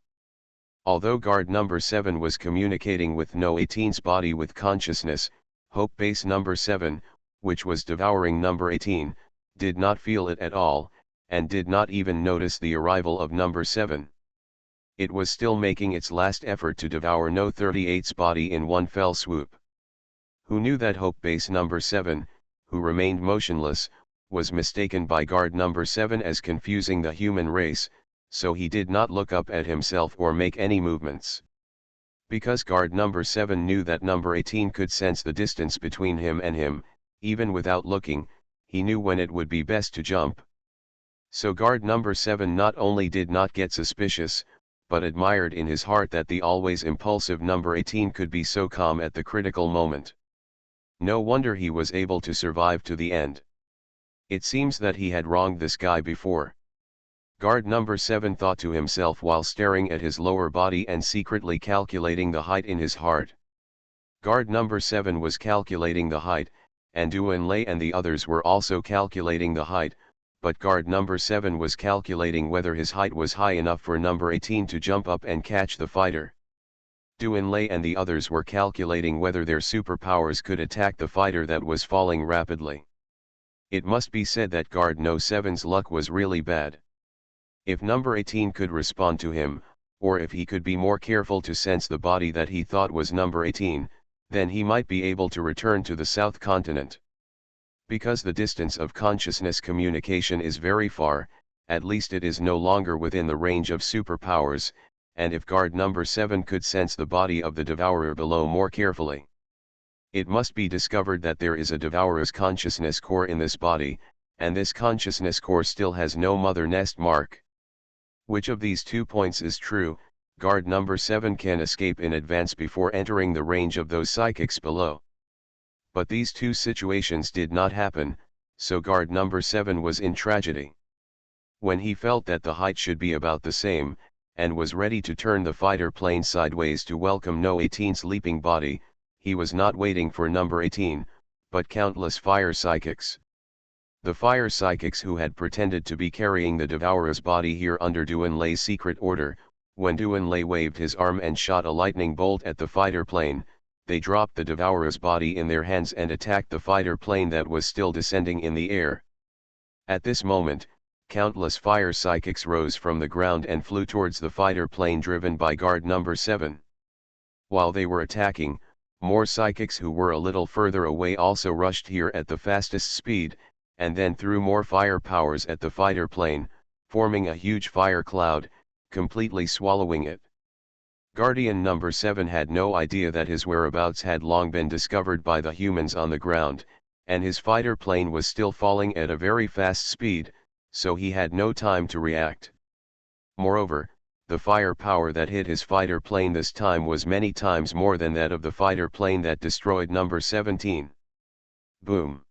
Although guard number 7 was communicating with No 18's body with consciousness, hope base number 7, which was devouring number 18, did not feel it at all, and did not even notice the arrival of number 7. It was still making its last effort to devour No 38's body in one fell swoop. Who knew that hope base number 7, who remained motionless, was mistaken by guard number 7 as confusing the human race, so he did not look up at himself or make any movements. Because guard number 7 knew that number 18 could sense the distance between him and him, even without looking, he knew when it would be best to jump. So guard number 7 not only did not get suspicious, but admired in his heart that the always impulsive number 18 could be so calm at the critical moment. No wonder he was able to survive to the end. It seems that he had wronged this guy before. Guard number 7 thought to himself while staring at his lower body and secretly calculating the height in his heart. Guard number 7 was calculating the height, and Duanlei and the others were also calculating the height, but guard number 7 was calculating whether his height was high enough for number 18 to jump up and catch the fighter. Duanlei and the others were calculating whether their superpowers could attack the fighter that was falling rapidly. It must be said that guard No 7's luck was really bad. If number 18 could respond to him, or if he could be more careful to sense the body that he thought was number 18, then he might be able to return to the south continent. Because the distance of consciousness communication is very far, at least it is no longer within the range of superpowers, and if guard number 7 could sense the body of the devourer below more carefully, it must be discovered that there is a devourer's consciousness core in this body, and this consciousness core still has no mother nest mark. Which of these 2 points is true, guard number 7 can escape in advance before entering the range of those psychics below. But these 2 situations did not happen, so guard number 7 was in tragedy. When he felt that the height should be about the same, and was ready to turn the fighter plane sideways to welcome No 18's leaping body, he was not waiting for number 18, but countless fire psychics. The fire psychics who had pretended to be carrying the devourer's body here under Duanlei's secret order, when Duanlei waved his arm and shot a lightning bolt at the fighter plane, they dropped the devourer's body in their hands and attacked the fighter plane that was still descending in the air. At this moment, countless fire psychics rose from the ground and flew towards the fighter plane driven by guard number 7. While they were attacking, more psychics who were a little further away also rushed here at the fastest speed, and then threw more fire powers at the fighter plane, forming a huge fire cloud, completely swallowing it. Guardian number 7 had no idea that his whereabouts had long been discovered by the humans on the ground, and his fighter plane was still falling at a very fast speed, so he had no time to react. Moreover, the fire power that hit his fighter plane this time was many times more than that of the fighter plane that destroyed number 17. Boom!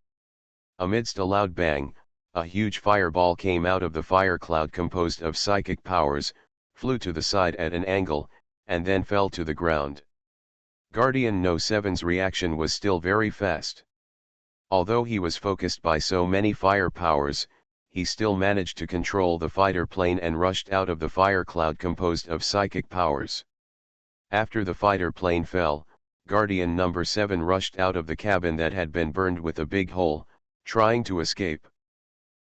Amidst a loud bang, a huge fireball came out of the fire cloud composed of psychic powers, flew to the side at an angle, and then fell to the ground. Guardian No 7's reaction was still very fast. Although he was focused by so many fire powers, he still managed to control the fighter plane and rushed out of the fire cloud composed of psychic powers. After the fighter plane fell, Guardian number 7 rushed out of the cabin that had been burned with a big hole, trying to escape.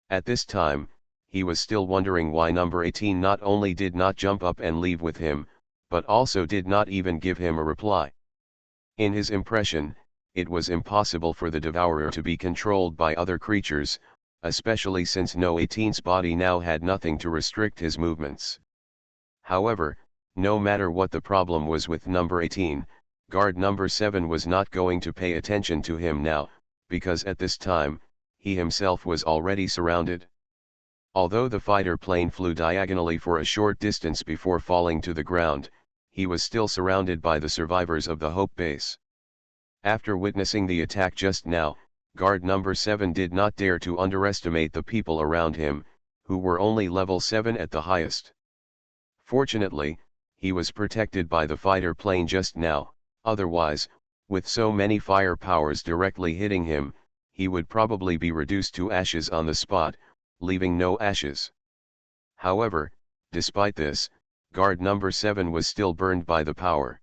At this time, he was still wondering why number 18 not only did not jump up and leave with him, but also did not even give him a reply. In his impression, it was impossible for the devourer to be controlled by other creatures, especially since No 18's body now had nothing to restrict his movements. However, no matter what the problem was with number 18, guard number 7 was not going to pay attention to him now, because at this time, he himself was already surrounded. Although the fighter plane flew diagonally for a short distance before falling to the ground, he was still surrounded by the survivors of the Hope base. After witnessing the attack just now, guard number 7 did not dare to underestimate the people around him, who were only level 7 at the highest. Fortunately, he was protected by the fighter plane just now, otherwise, with so many fire powers directly hitting him, he would probably be reduced to ashes on the spot, leaving no ashes. However, despite this, guard number 7 was still burned by the power.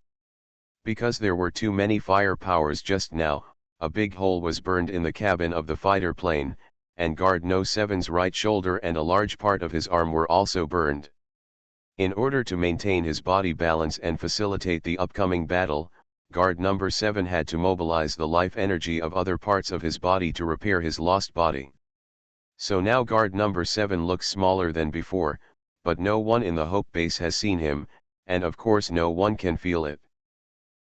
Because there were too many fire powers just now, a big hole was burned in the cabin of the fighter plane, and guard no 7's right shoulder and a large part of his arm were also burned. In order to maintain his body balance and facilitate the upcoming battle, guard number 7 had to mobilize the life energy of other parts of his body to repair his lost body. So now guard number 7 looks smaller than before, but no one in the Hope base has seen him, and of course no one can feel it.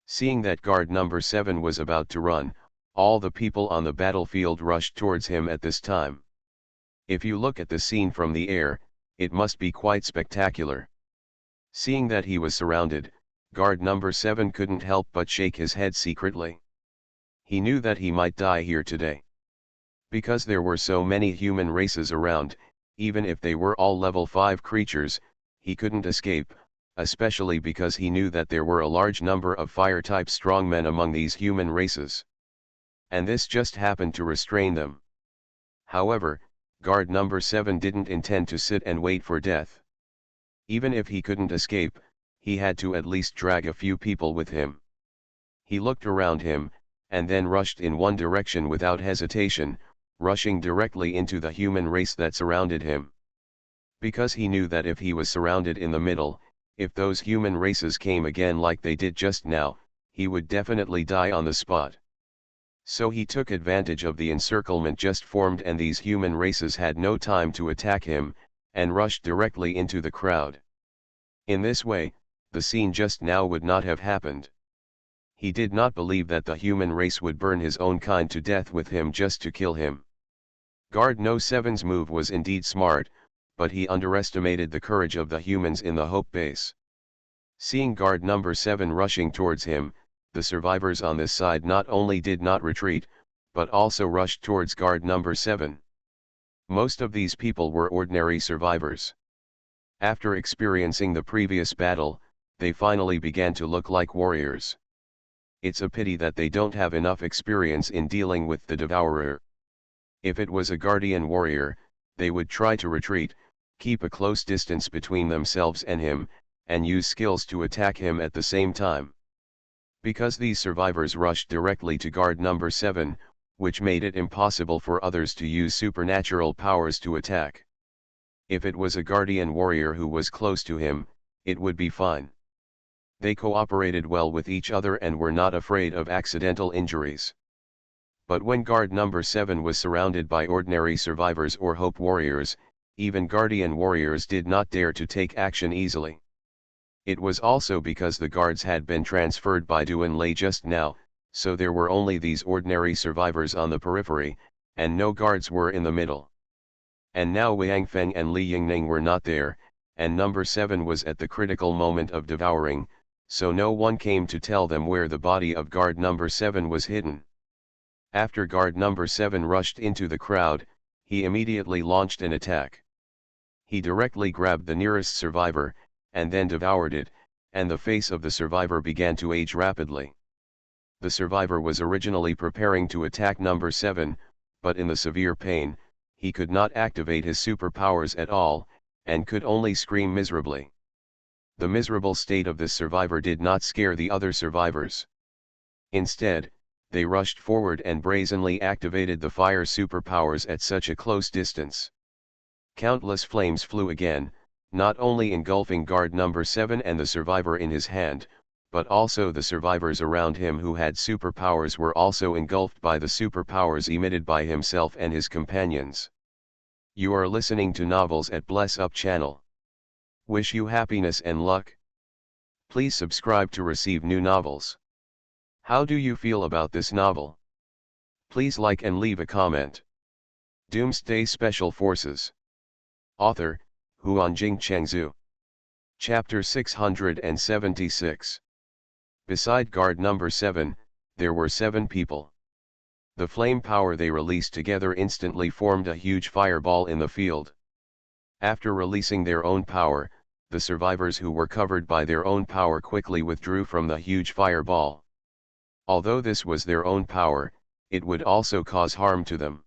Seeing that guard number 7 was about to run, all the people on the battlefield rushed towards him at this time. If you look at the scene from the air, it must be quite spectacular. Seeing that he was surrounded, guard number 7 couldn't help but shake his head secretly. He knew that he might die here today. Because there were so many human races around, even if they were all level 5 creatures, he couldn't escape, especially because he knew that there were a large number of fire-type strongmen among these human races. And this just happened to restrain them. However, guard number 7 didn't intend to sit and wait for death. Even if he couldn't escape, he had to at least drag a few people with him. He looked around him, and then rushed in one direction without hesitation, rushing directly into the human race that surrounded him. Because he knew that if he was surrounded in the middle, if those human races came again like they did just now, he would definitely die on the spot. So he took advantage of the encirclement just formed, and these human races had no time to attack him, and rushed directly into the crowd. In this way, the scene just now would not have happened. He did not believe that the human race would burn his own kind to death with him just to kill him. Guard No. 7's move was indeed smart, but he underestimated the courage of the humans in the Hope base. Seeing guard number 7 rushing towards him, the survivors on this side not only did not retreat, but also rushed towards guard number 7. Most of these people were ordinary survivors. After experiencing the previous battle, they finally began to look like warriors. It's a pity that they don't have enough experience in dealing with the Devourer. If it was a guardian warrior, they would try to retreat, keep a close distance between themselves and him, and use skills to attack him at the same time. Because these survivors rushed directly to guard number 7, which made it impossible for others to use supernatural powers to attack. If it was a guardian warrior who was close to him, it would be fine. They cooperated well with each other and were not afraid of accidental injuries. But when guard number 7 was surrounded by ordinary survivors or hope warriors, even guardian warriors did not dare to take action easily. It was also because the guards had been transferred by Doomsday just now, so there were only these ordinary survivors on the periphery, and no guards were in the middle. And now Wang Feng and Li Yingning were not there, and number 7 was at the critical moment of devouring, so no one came to tell them where the body of guard number 7 was hidden. After guard number 7 rushed into the crowd, he immediately launched an attack. He directly grabbed the nearest survivor, and then devoured it, and the face of the survivor began to age rapidly. The survivor was originally preparing to attack number 7, but in the severe pain, he could not activate his superpowers at all, and could only scream miserably. The miserable state of this survivor did not scare the other survivors. Instead, they rushed forward and brazenly activated the fire superpowers at such a close distance. Countless flames flew again, not only engulfing guard number 7 and the survivor in his hand, but also the survivors around him who had superpowers were also engulfed by the superpowers emitted by himself and his companions. You are listening to Novels at Bless Up channel. Wish you happiness and luck. Please subscribe to receive new novels. How do you feel about this novel? Please like and leave a comment. Doomsday Special Forces. Author, Huanjing Chengzhu. Chapter 676. Beside guard number 7, there were 7 people. The flame power they released together instantly formed a huge fireball in the field. After releasing their own power, the survivors who were covered by their own power quickly withdrew from the huge fireball. Although this was their own power, it would also cause harm to them.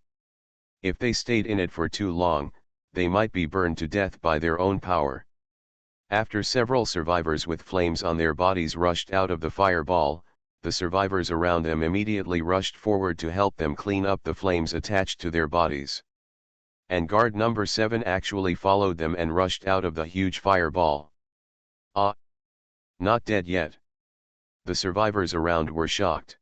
If they stayed in it for too long, they might be burned to death by their own power. After several survivors with flames on their bodies rushed out of the fireball, the survivors around them immediately rushed forward to help them clean up the flames attached to their bodies. And guard number 7 actually followed them and rushed out of the huge fireball. Ah! Not dead yet. The survivors around were shocked.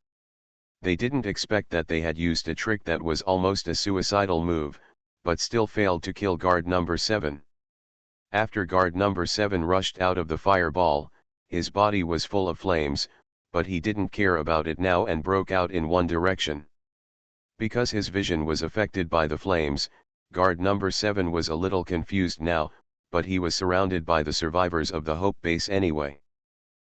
They didn't expect that they had used a trick that was almost a suicidal move, but still failed to kill guard number 7. After guard number 7 rushed out of the fireball, his body was full of flames, but he didn't care about it now and broke out in one direction. Because his vision was affected by the flames, guard number 7 was a little confused now, but he was surrounded by the survivors of the Hope base anyway.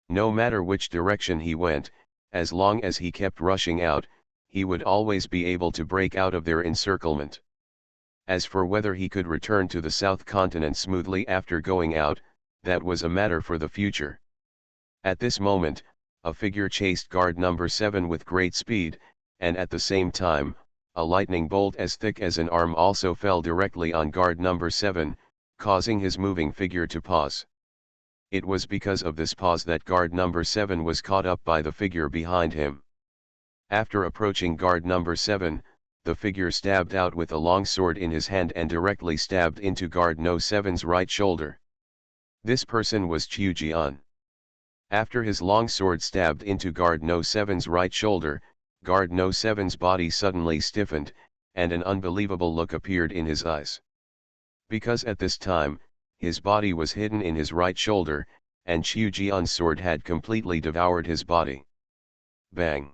No matter which direction he went, as long as he kept rushing out, he would always be able to break out of their encirclement. As for whether he could return to the South Continent smoothly after going out, that was a matter for the future. At this moment, a figure chased guard number 7 with great speed, and at the same time, a lightning bolt as thick as an arm also fell directly on guard number 7, causing his moving figure to pause. It was because of this pause that guard number 7 was caught up by the figure behind him. After approaching guard number 7, the figure stabbed out with a long sword in his hand and directly stabbed into guard no 7's right shoulder. This person was Qiu Jian. After his long sword stabbed into guard no 7's right shoulder, guard no 7's body suddenly stiffened, and an unbelievable look appeared in his eyes. Because at this time, his body was hidden in his right shoulder, and Qiu Jian's sword had completely devoured his body. Bang!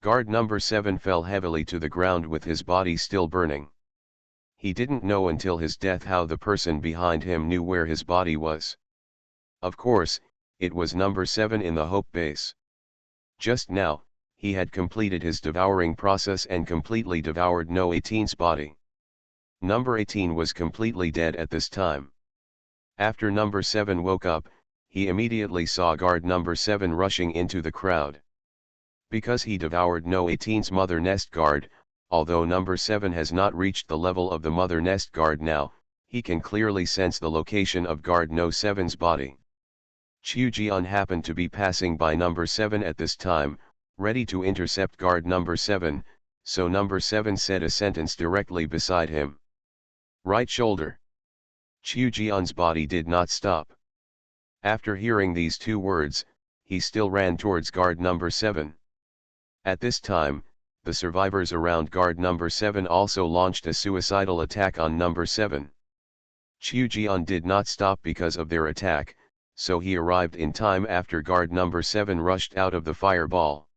Guard number 7 fell heavily to the ground with his body still burning. He didn't know until his death how the person behind him knew where his body was. Of course, it was number 7 in the Hope base. Just now, he had completed his devouring process and completely devoured No 18's body. Number 18 was completely dead at this time. After number 7 woke up, he immediately saw guard number 7 rushing into the crowd. Because he devoured No 18's mother nest guard, although number 7 has not reached the level of the mother nest guard now, he can clearly sense the location of guard No 7's body. Qiu Jian happened to be passing by number 7 at this time, ready to intercept guard number 7, so number 7 said a sentence directly beside him. Right shoulder. Qiu Jian's body did not stop. After hearing these 2 words, he still ran towards guard number 7. At this time, the survivors around guard number 7 also launched a suicidal attack on number 7. Qiu Jian did not stop because of their attack, so he arrived in time after guard number 7 rushed out of the fireball.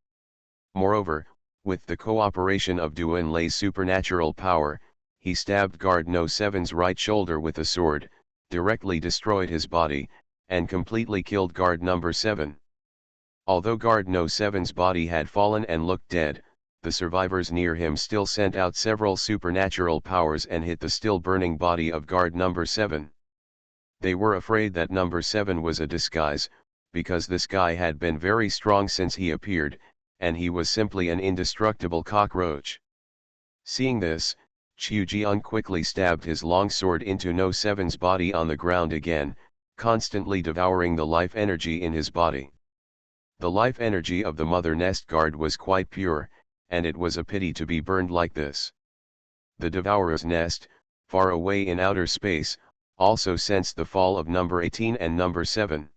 Moreover, with the cooperation of Duan Lei's supernatural power, he stabbed guard no 7's right shoulder with a sword, directly destroyed his body, and completely killed guard number 7. Although guard no 7's body had fallen and looked dead, the survivors near him still sent out several supernatural powers and hit the still burning body of guard number 7. They were afraid that number 7 was a disguise, because this guy had been very strong since he appeared, and he was simply an indestructible cockroach. Seeing this, Qiu Jian quickly stabbed his long sword into No 7's body on the ground again, constantly devouring the life energy in his body. The life energy of the mother nest guard was quite pure, and it was a pity to be burned like this. The devourer's nest, far away in outer space, also sensed the fall of number 18 and number 7.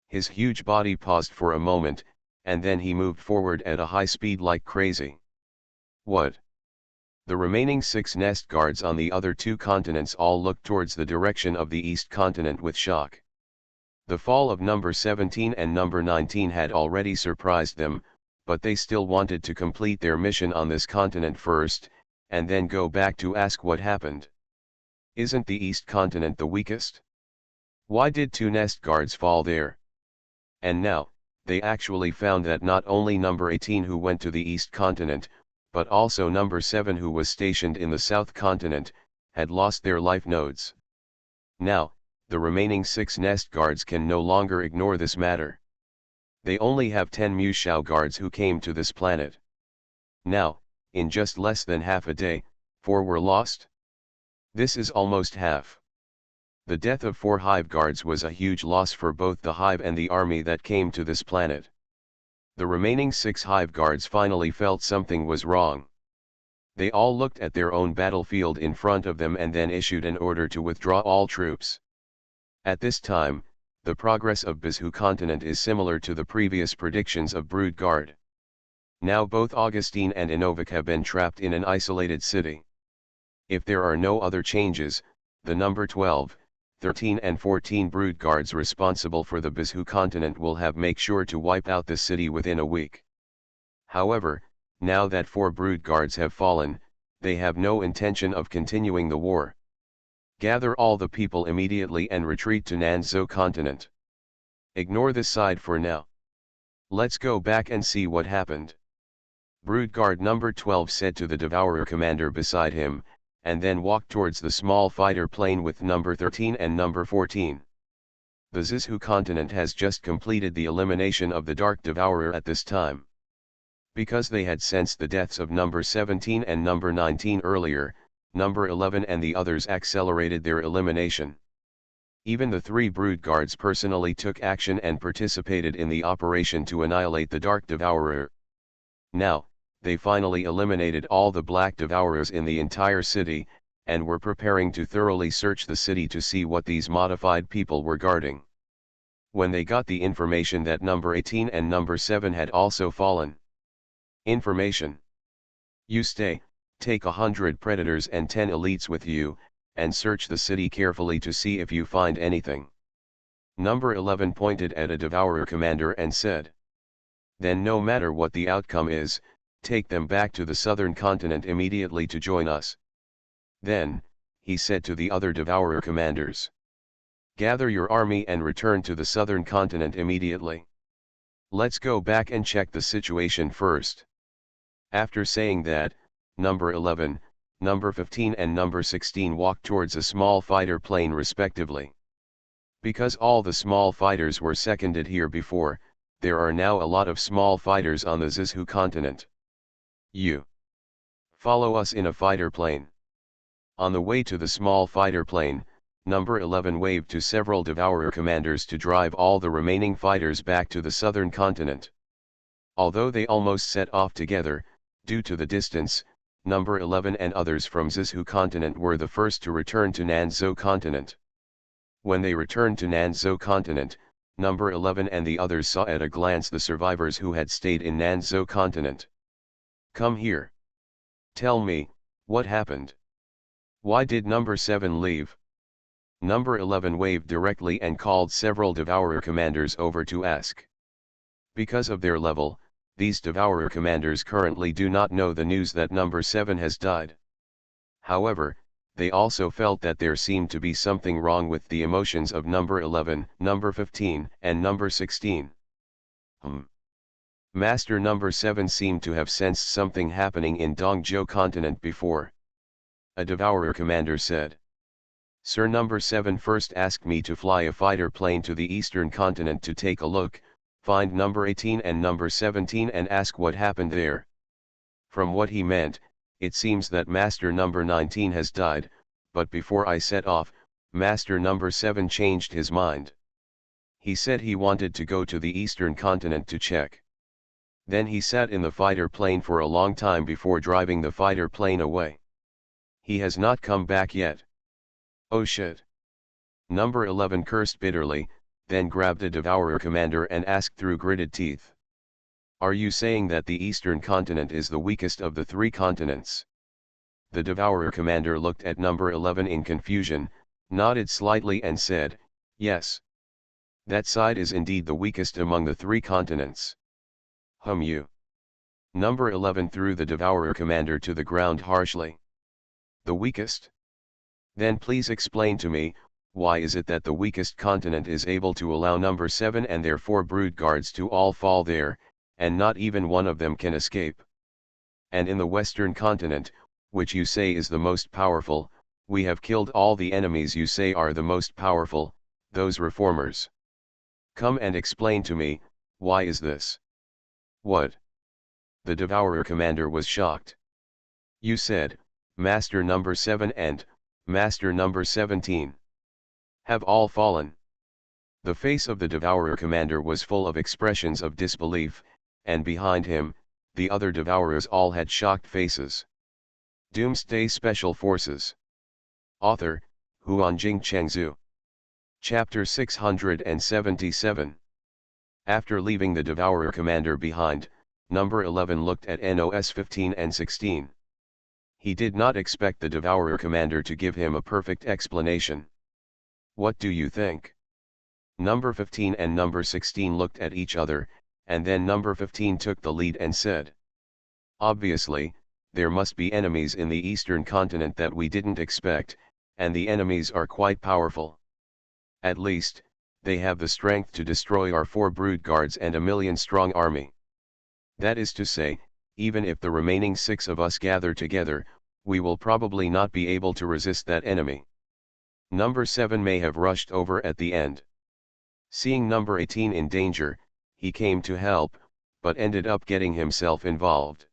His huge body paused for a moment, and then he moved forward at a high speed like crazy. What? The remaining 6 nest guards on the other 2 continents all looked towards the direction of the East continent with shock. The fall of number 17 and number 19 had already surprised them, but they still wanted to complete their mission on this continent first, and then go back to ask what happened. Isn't the East continent the weakest? Why did 2 nest guards fall there? And now, they actually found that not only number 18 who went to the East continent, but also number 7 who was stationed in the South continent, had lost their life nodes. Now, the remaining 6 nest guards can no longer ignore this matter. They only have 10 Mushao guards who came to this planet. Now, in just less than half a day, 4 were lost? This is almost half. The death of 4 hive guards was a huge loss for both the hive and the army that came to this planet. The remaining 6 hive guards finally felt something was wrong. They all looked at their own battlefield in front of them and then issued an order to withdraw all troops. At this time, the progress of Bizhu continent is similar to the previous predictions of Brood Guard. Now both Augustine and Inovic have been trapped in an isolated city. If there are no other changes, the number 12, 13 and 14 Brood Guards responsible for the Bizhu continent will have make sure to wipe out the city within a week. However, now that 4 Brood Guards have fallen, they have no intention of continuing the war. Gather all the people immediately and retreat to Nanzhou continent. Ignore this side for now. Let's go back and see what happened. Brood Guard number 12 said to the Devourer commander beside him, and then walked towards the small fighter plane with number 13 and number 14. The Zizhu continent has just completed the elimination of the Dark Devourer at this time. Because they had sensed the deaths of number 17 and number 19 earlier, number 11 and the others accelerated their elimination. Even the 3 Brood Guards personally took action and participated in the operation to annihilate the Dark Devourer. Now, they finally eliminated all the Black Devourers in the entire city, and were preparing to thoroughly search the city to see what these modified people were guarding. When they got the information that number 18 and number 7 had also fallen. Information. You stay, take 100 predators and 10 elites with you, and search the city carefully to see if you find anything. Number 11 pointed at a Devourer commander and said. Then no matter what the outcome is, take them back to the southern continent immediately to join us. Then, he said to the other Devourer commanders. Gather your army and return to the southern continent immediately. Let's go back and check the situation first. After saying that, number 11, number 15 and number 16 walked towards a small fighter plane respectively. Because all the small fighters were seconded here before, there are now a lot of small fighters on the Zizhu continent. You follow us in a fighter plane. On the way to the small fighter plane, number 11 waved to several Devourer commanders to drive all the remaining fighters back to the southern continent. Although they almost set off together, due to the distance, number 11 and others from Zizhu continent were the first to return to Nanzhou continent. When they returned to Nanzhou continent, number 11 and the others saw at a glance the survivors who had stayed in Nanzhou continent. Come here. Tell me, what happened? Why did number 7 leave? Number 11 waved directly and called several Devourer commanders over to ask. Because of their level, these Devourer commanders currently do not know the news that number 7 has died. However, they also felt that there seemed to be something wrong with the emotions of number 11, number 15, and number 16. Master number 7 seemed to have sensed something happening in Dongzhou continent before. A Devourer commander said. Sir, number 7 first asked me to fly a fighter plane to the eastern continent to take a look, find number 18 and number 17 and ask what happened there. From what he meant, it seems that Master number 19 has died, but before I set off, Master number 7 changed his mind. He said he wanted to go to the eastern continent to check. Then he sat in the fighter plane for a long time before driving the fighter plane away. He has not come back yet. Oh shit. Number 11 cursed bitterly, then grabbed a Devourer commander and asked through gritted teeth. Are you saying that the eastern continent is the weakest of the 3 continents? The Devourer commander looked at number 11 in confusion, nodded slightly and said, yes. That side is indeed the weakest among the 3 continents. You Number 11 threw the Devourer commander to the ground harshly. The weakest? Then please explain to me, why is it that the weakest continent is able to allow number 7 and their 4 brood guards to all fall there, and not even one of them can escape? And in the western continent, which you say is the most powerful, we have killed all the enemies you say are the most powerful, those reformers. Come and explain to me, why is this? What? The Devourer commander was shocked. You said, Master number 7 and Master number 17 have all fallen. The face of the Devourer commander was full of expressions of disbelief, and behind him, the other Devourers all had shocked faces. Doomsday Special Forces. Author, Huanjing Chengzhu. Chapter 677. After leaving the Devourer commander behind, number 11 looked at NOS 15 and 16. He did not expect the Devourer commander to give him a perfect explanation. What do you think? Number 15 and number 16 looked at each other, and then number 15 took the lead and said, obviously, there must be enemies in the eastern continent that we didn't expect, and the enemies are quite powerful. At least, they have the strength to destroy our 4 brood guards and a 1,000,000-strong army. That is to say, even if the remaining 6 of us gather together, we will probably not be able to resist that enemy. Number 7 may have rushed over at the end. Seeing number 18 in danger, he came to help, but ended up getting himself involved.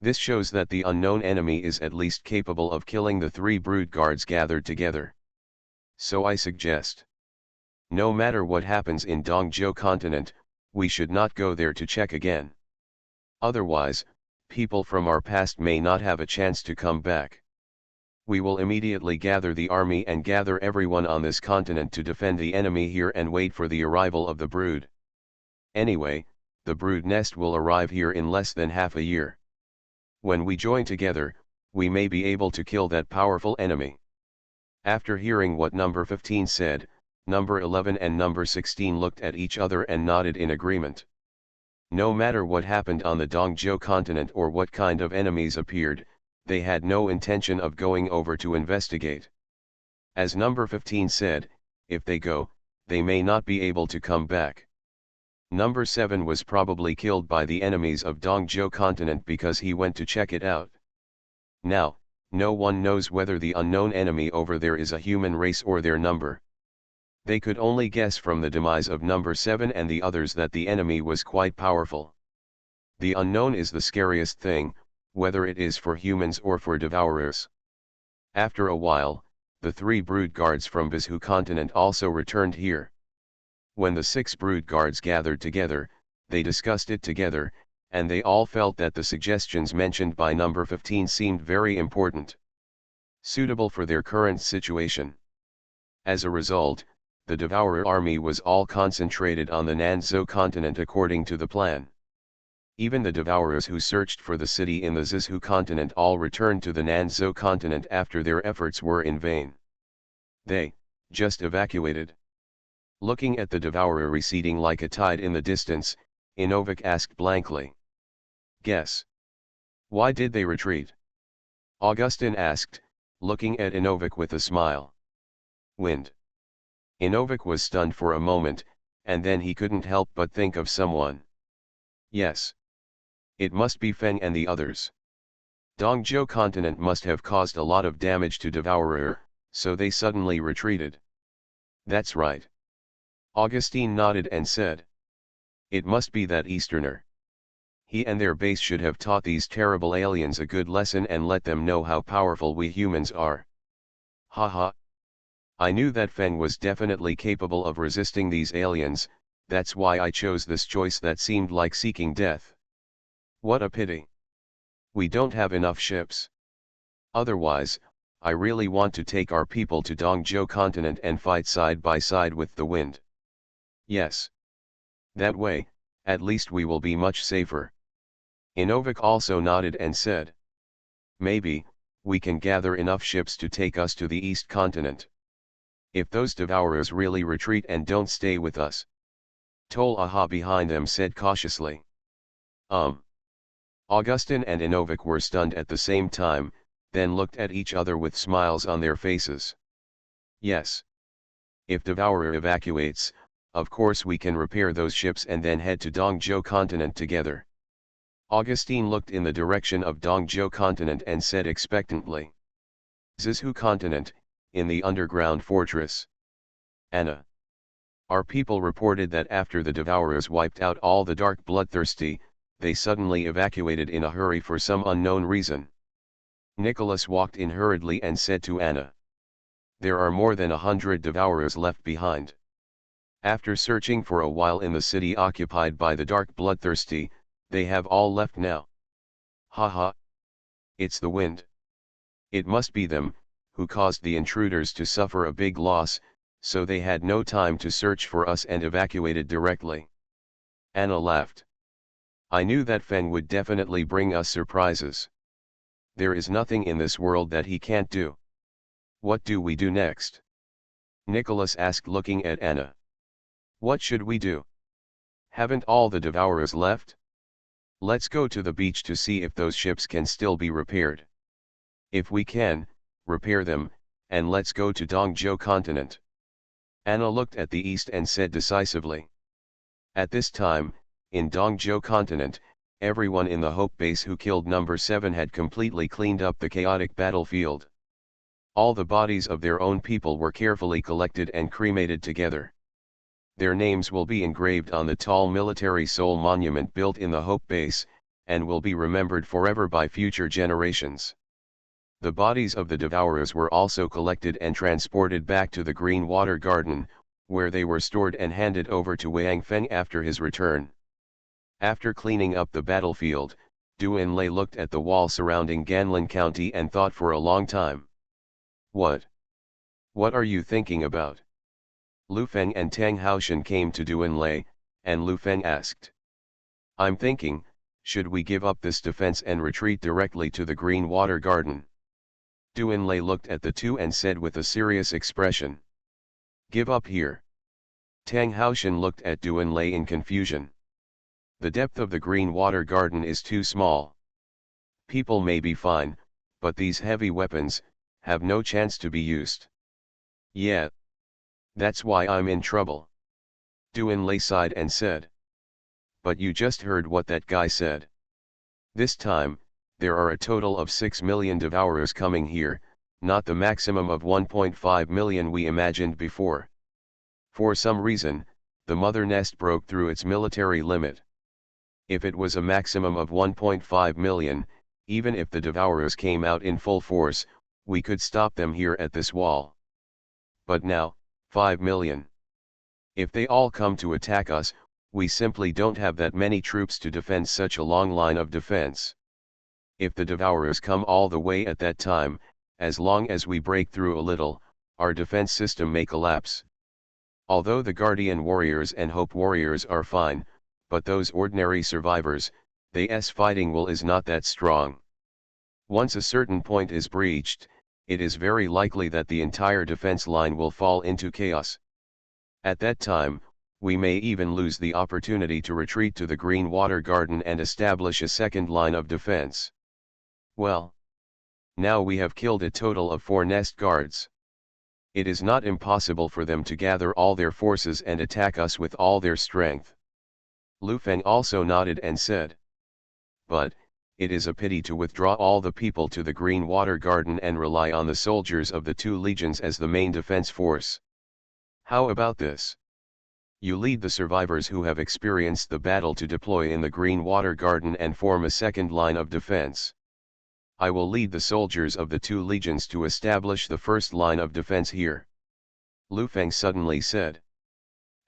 This shows that the unknown enemy is at least capable of killing the 3 brood guards gathered together. So I suggest, no matter what happens in Dongzhou continent, we should not go there to check again. Otherwise, people from our past may not have a chance to come back. We will immediately gather the army and gather everyone on this continent to defend the enemy here and wait for the arrival of the brood. Anyway, the brood nest will arrive here in less than half a year. When we join together, we may be able to kill that powerful enemy. After hearing what number 15 said, number 11 and number 16 looked at each other and nodded in agreement. No matter what happened on the Dongzhou continent or what kind of enemies appeared, they had no intention of going over to investigate. As number 15 said, if they go, they may not be able to come back. Number 7 was probably killed by the enemies of Dongzhou continent because he went to check it out. Now, no one knows whether the unknown enemy over there is a human race or their number. They could only guess from the demise of number 7 and the others that the enemy was quite powerful. The unknown is the scariest thing, whether it is for humans or for devourers. After a while, the 3 brood guards from Bizhu continent also returned here. When the 6 brood guards gathered together, they discussed it together, and they all felt that the suggestions mentioned by number 15 seemed very important, suitable for their current situation. As a result, the Devourer army was all concentrated on the Nanzhou continent according to the plan. Even the Devourers who searched for the city in the Zizhu continent all returned to the Nanzhou continent after their efforts were in vain. They just evacuated. Looking at the Devourer receding like a tide in the distance, Inovik asked blankly. Guess. Why did they retreat? Augustin asked, looking at Inovik with a smile. Wind. Inovik was stunned for a moment, and then he couldn't help but think of someone. Yes. It must be Feng and the others. Dongzhou continent must have caused a lot of damage to Devourer, so they suddenly retreated. That's right. Augustine nodded and said. It must be that Easterner. He and their base should have taught these terrible aliens a good lesson and let them know how powerful we humans are. Haha. I knew that Feng was definitely capable of resisting these aliens, that's why I chose this choice that seemed like seeking death. What a pity. We don't have enough ships. Otherwise, I really want to take our people to Dongzhou continent and fight side by side with the wind. Yes. That way, at least we will be much safer. Inovik also nodded and said. Maybe, we can gather enough ships to take us to the East continent. If those Devourers really retreat and don't stay with us. Tol Aha behind them said cautiously. Augustin and Inovic were stunned at the same time, then looked at each other with smiles on their faces. Yes. If Devourer evacuates, of course we can repair those ships and then head to Dongzhou continent together. Augustine looked in the direction of Dongzhou continent and said expectantly. Zizhu continent, in the underground fortress. Anna. Our people reported that after the Devourers wiped out all the dark bloodthirsty, they suddenly evacuated in a hurry for some unknown reason. Nicholas walked in hurriedly and said to Anna. There are more than 100 Devourers left behind. After searching for a while in the city occupied by the dark bloodthirsty, they have all left now. Ha ha. It's the wind. It must be them, who caused the intruders to suffer a big loss, so they had no time to search for us and evacuated directly. Anna laughed. I knew that Feng would definitely bring us surprises. There is nothing in this world that he can't do. What do we do next? Nicholas asked, looking at Anna. What should we do? Haven't all the Devourers left? Let's go to the beach to see if those ships can still be repaired. If we can, repair them, and let's go to Dongzhou continent. Anna looked at the east and said decisively. At this time, in Dongzhou continent, everyone in the Hope base who killed number 7 had completely cleaned up the chaotic battlefield. All the bodies of their own people were carefully collected and cremated together. Their names will be engraved on the tall military soul monument built in the Hope base, and will be remembered forever by future generations. The bodies of the Devourers were also collected and transported back to the Green Water Garden, where they were stored and handed over to Wang Feng after his return. After cleaning up the battlefield, Du Enlai looked at the wall surrounding Ganlin County and thought for a long time. What? What are you thinking about? Lu Feng and Tang Haoshan came to Du Enlai, and Lu Feng asked. I'm thinking, should we give up this defense and retreat directly to the Green Water Garden? Du Enlai looked at the two and said with a serious expression. Give up here. Tang Haoshan looked at Du Enlai in confusion. The depth of the Green Water Garden is too small. People may be fine, but these heavy weapons have no chance to be used. Yeah. That's why I'm in trouble. Du Enlai sighed and said. But you just heard what that guy said. This time, there are a total of 6 million Devourers coming here, not the maximum of 1.5 million we imagined before. For some reason, the Mother Nest broke through its military limit. If it was a maximum of 1.5 million, even if the Devourers came out in full force, we could stop them here at this wall. But now, 5 million. If they all come to attack us, we simply don't have that many troops to defend such a long line of defense. If the Devourers come all the way at that time, as long as we break through a little, our defense system may collapse. Although the Guardian Warriors and Hope Warriors are fine, but those ordinary survivors, their fighting will is not that strong. Once a certain point is breached, it is very likely that the entire defense line will fall into chaos. At that time, we may even lose the opportunity to retreat to the Green Water Garden and establish a second line of defense. Well, now we have killed a total of 4 nest guards. It is not impossible for them to gather all their forces and attack us with all their strength. Lu Feng also nodded and said. But, it is a pity to withdraw all the people to the Green Water Garden and rely on the soldiers of the 2 legions as the main defense force. How about this? You lead the survivors who have experienced the battle to deploy in the Green Water Garden and form a second line of defense. I will lead the soldiers of the 2 legions to establish the first line of defense here. Lu Feng suddenly said.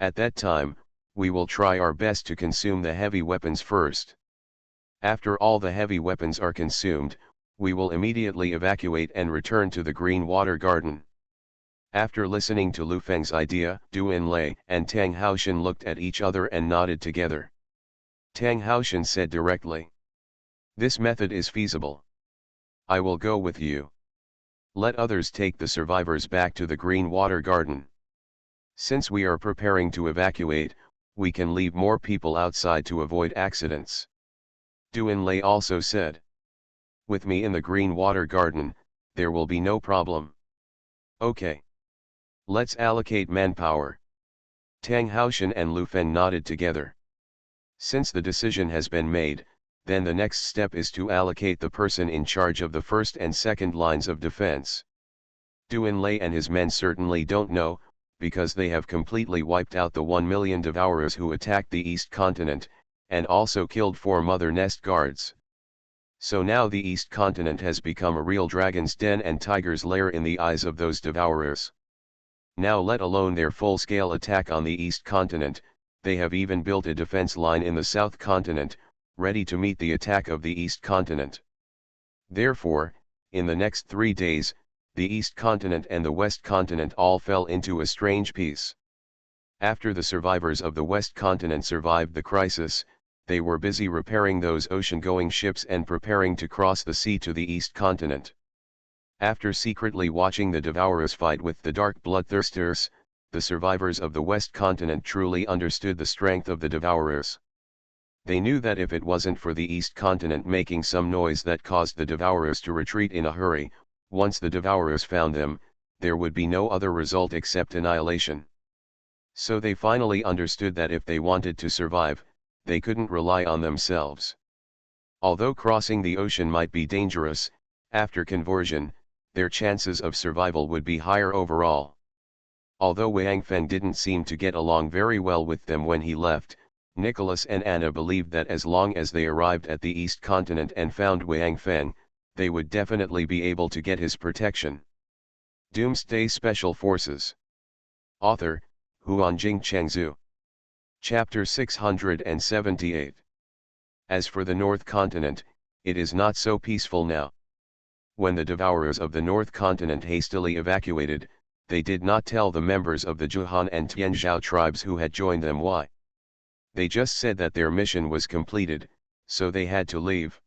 At that time, we will try our best to consume the heavy weapons first. After all the heavy weapons are consumed, we will immediately evacuate and return to the Green Water Garden. After listening to Lu Feng's idea, Du Enlai and Tang Haoshan looked at each other and nodded together. Tang Haoshan said directly. This method is feasible. I will go with you. Let others take the survivors back to the Green Water Garden. Since we are preparing to evacuate, we can leave more people outside to avoid accidents. Duanlei also said. With me in the green water garden, there will be no problem. Okay. Let's allocate manpower. Tang Haoshan and Lu Fen nodded together. Since the decision has been made, then the next step is to allocate the person in charge of the first and second lines of defense. Duanlei and his men certainly don't know, because they have completely wiped out the 1 million devourers who attacked the East Continent, and also killed 4 Mother Nest guards. So now the East Continent has become a real dragon's den and tiger's lair in the eyes of those devourers. Now, let alone their full-scale attack on the East Continent, they have even built a defense line in the South Continent, ready to meet the attack of the East Continent. Therefore, in the next 3 days, the East Continent and the West Continent all fell into a strange peace. After the survivors of the West Continent survived the crisis, they were busy repairing those ocean-going ships and preparing to cross the sea to the East Continent. After secretly watching the Devourers fight with the Dark Bloodthirsters, the survivors of the West Continent truly understood the strength of the Devourers. They knew that if it wasn't for the East Continent making some noise that caused the Devourers to retreat in a hurry, once the Devourers found them, there would be no other result except annihilation. So they finally understood that if they wanted to survive, they couldn't rely on themselves. Although crossing the ocean might be dangerous, after conversion, their chances of survival would be higher overall. Although Wang Feng didn't seem to get along very well with them when he left, Nicholas and Anna believed that as long as they arrived at the East Continent and found Wang Feng, they would definitely be able to get his protection. Doomsday Special Forces. Author, Huanjing Chengzhu. Chapter 678. As for the North Continent, it is not so peaceful now. When the Devourers of the North Continent hastily evacuated, they did not tell the members of the Zhuhan and Tianzhou tribes who had joined them why. They just said that their mission was completed, so they had to leave.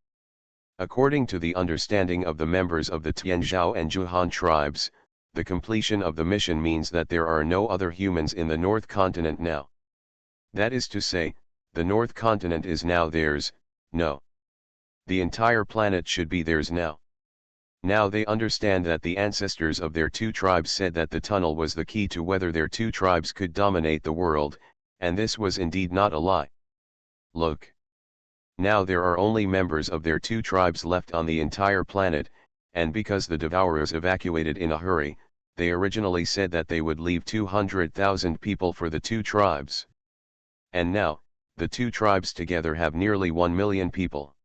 According to the understanding of the members of the Tianzhou and Zhuhan tribes, the completion of the mission means that there are no other humans in the North Continent now. That is to say, the North Continent is now theirs. No. The entire planet should be theirs now. Now they understand that the ancestors of their 2 tribes said that the tunnel was the key to whether their 2 tribes could dominate the world, and this was indeed not a lie. Look. Now there are only members of their 2 tribes left on the entire planet, and because the Devourers evacuated in a hurry, they originally said that they would leave 200,000 people for the 2 tribes. And now, the 2 tribes together have nearly 1 million people.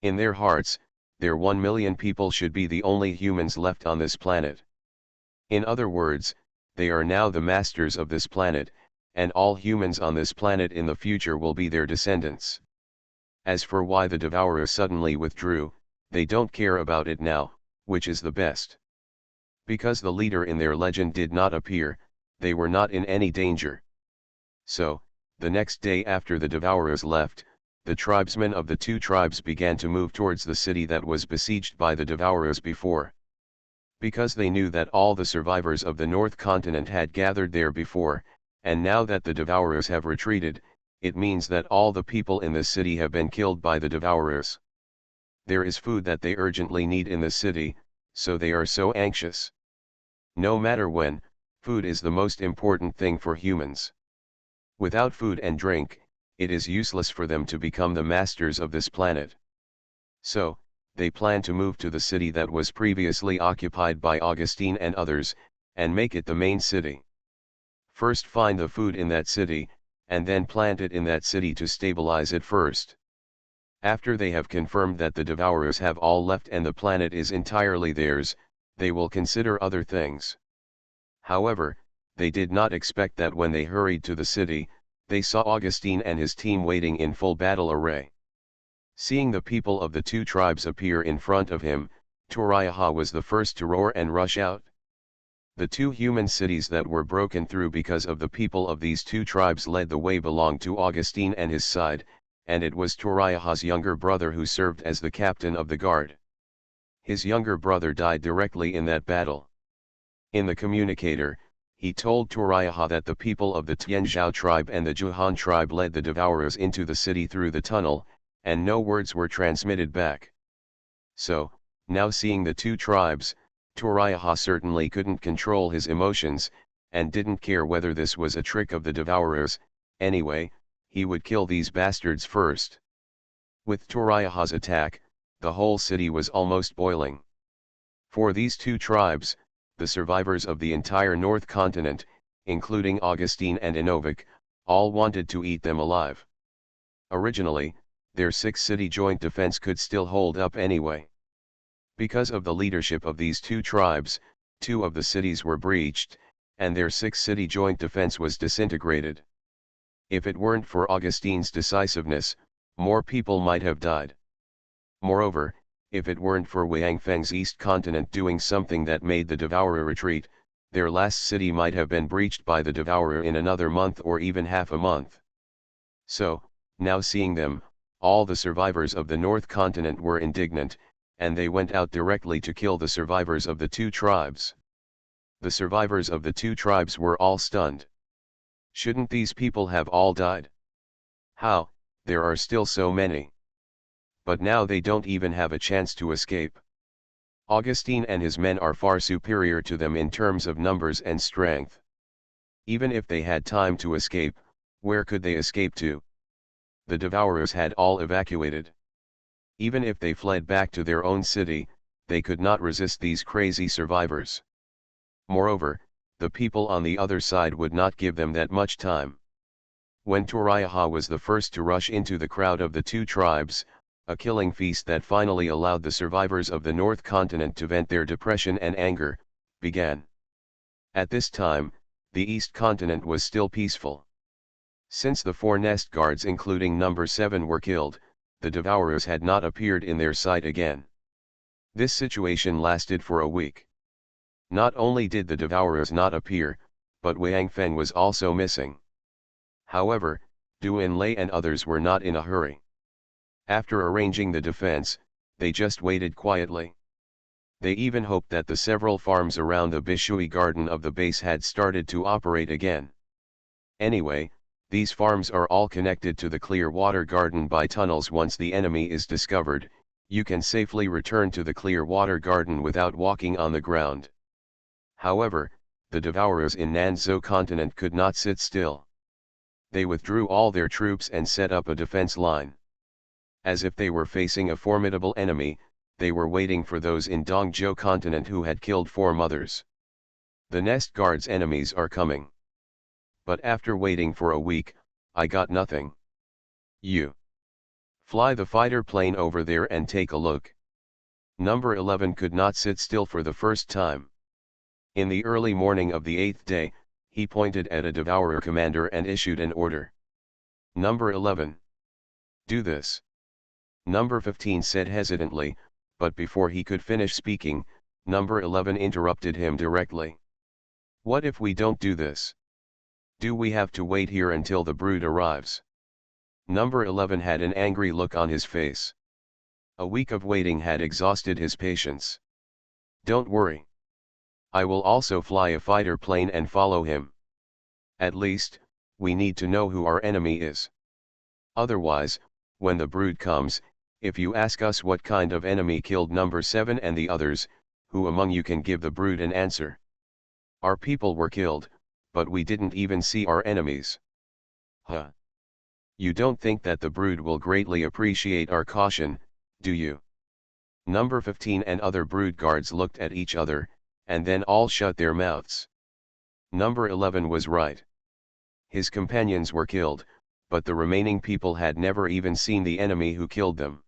In their hearts, their 1 million people should be the only humans left on this planet. In other words, they are now the masters of this planet, and all humans on this planet in the future will be their descendants. As for why the Devourers suddenly withdrew, they don't care about it now, which is the best. Because the leader in their legend did not appear, they were not in any danger. So, the next day after the Devourers left, the tribesmen of the 2 tribes began to move towards the city that was besieged by the Devourers before. Because they knew that all the survivors of the North Continent had gathered there before, and now that the Devourers have retreated, it means that all the people in this city have been killed by the Devourers. There is food that they urgently need in the city, so they are so anxious. No matter when, food is the most important thing for humans. Without food and drink, it is useless for them to become the masters of this planet. So, they plan to move to the city that was previously occupied by Augustine and others, and make it the main city. First find the food in that city, and then plant it in that city to stabilize it first. After they have confirmed that the Devourers have all left and the planet is entirely theirs, they will consider other things. However, they did not expect that when they hurried to the city, they saw Augustine and his team waiting in full battle array. Seeing the people of the 2 tribes appear in front of him, Turiyaha was the first to roar and rush out. The 2 human cities that were broken through because of the people of these 2 tribes led the way belonged to Augustine and his side, and it was Turiyaha's younger brother who served as the captain of the guard. His younger brother died directly in that battle. In the communicator, he told Turiyaha that the people of the Tianzhou tribe and the Zhuhan tribe led the Devourers into the city through the tunnel, and no words were transmitted back. So, now seeing the two tribes, Toriaha certainly couldn't control his emotions, and didn't care whether this was a trick of the Devourers. Anyway, he would kill these bastards first. With Toriaha's attack, the whole city was almost boiling. For these two tribes, the survivors of the entire North Continent, including Augustine and Inovic, all wanted to eat them alive. Originally, their six-city joint defense could still hold up anyway. Because of the leadership of these two tribes, two of the cities were breached, and their six-city joint defense was disintegrated. If it weren't for Augustine's decisiveness, more people might have died. Moreover, if it weren't for Wang Feng's East Continent doing something that made the Devourer retreat, their last city might have been breached by the Devourer in another month or even half a month. So, now seeing them, all the survivors of the North Continent were indignant, and they went out directly to kill the survivors of the two tribes. The survivors of the two tribes were all stunned. Shouldn't these people have all died? How, there are still so many. But now they don't even have a chance to escape. Augustine and his men are far superior to them in terms of numbers and strength. Even if they had time to escape, where could they escape to? The Devourers had all evacuated. Even if they fled back to their own city, they could not resist these crazy survivors. Moreover, the people on the other side would not give them that much time. When Toriaha was the first to rush into the crowd of the two tribes, a killing feast that finally allowed the survivors of the North Continent to vent their depression and anger, began. At this time, the East Continent was still peaceful. Since the 4 nest guards including number 7 were killed, the Devourers had not appeared in their sight again. This situation lasted for a week. Not only did the Devourers not appear, but Wang Feng was also missing. However, Du Enlai and others were not in a hurry. After arranging the defense, they just waited quietly. They even hoped that the several farms around the Bishui garden of the base had started to operate again. Anyway, these farms are all connected to the clear water garden by tunnels. Once the enemy is discovered, you can safely return to the clear water garden without walking on the ground. However, the Devourers in Nanzhou continent could not sit still. They withdrew all their troops and set up a defense line. As if they were facing a formidable enemy, they were waiting for those in Dongzhou continent who had killed 4 mothers. The nest guard's enemies are coming. But after waiting for a week, I got nothing. You fly the fighter plane over there and take a look. Number 11 could not sit still for the first time. In the early morning of the 8th day, he pointed at a Devourer commander and issued an order. Number 11. Do this. Number 15 said hesitantly, but before he could finish speaking, number 11 interrupted him directly. What if we don't do this? Do we have to wait here until the brood arrives? Number 11 had an angry look on his face. A week of waiting had exhausted his patience. Don't worry. I will also fly a fighter plane and follow him. At least, we need to know who our enemy is. Otherwise, when the brood comes, if you ask us what kind of enemy killed number 7 and the others, who among you can give the brood an answer? Our people were killed, but we didn't even see our enemies. Huh? You don't think that the brood will greatly appreciate our caution, do you? Number 15 and other brood guards looked at each other, and then all shut their mouths. Number 11 was right. His companions were killed, but the remaining people had never even seen the enemy who killed them.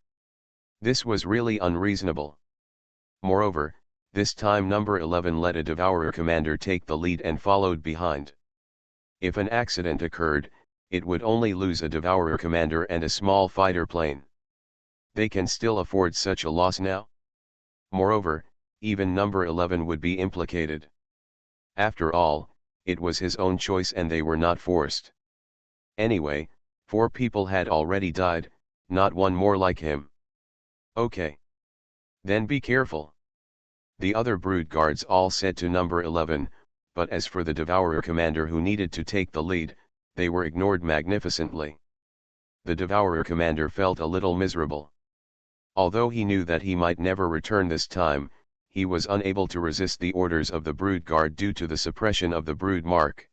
This was really unreasonable. Moreover, this time number 11 let a Devourer commander take the lead and followed behind. If an accident occurred, it would only lose a Devourer commander and a small fighter plane. They can still afford such a loss now? Moreover, even number 11 would be implicated. After all, it was his own choice and they were not forced. Anyway, 4 people had already died, not one more like him. Okay. Then be careful. The other brood guards all said to number 11, but as for the Devourer commander who needed to take the lead, they were ignored magnificently. the Devourer commander felt a little miserable. Although he knew that he might never return this time, he was unable to resist the orders of the Brood Guard due to the suppression of the Brood Mark.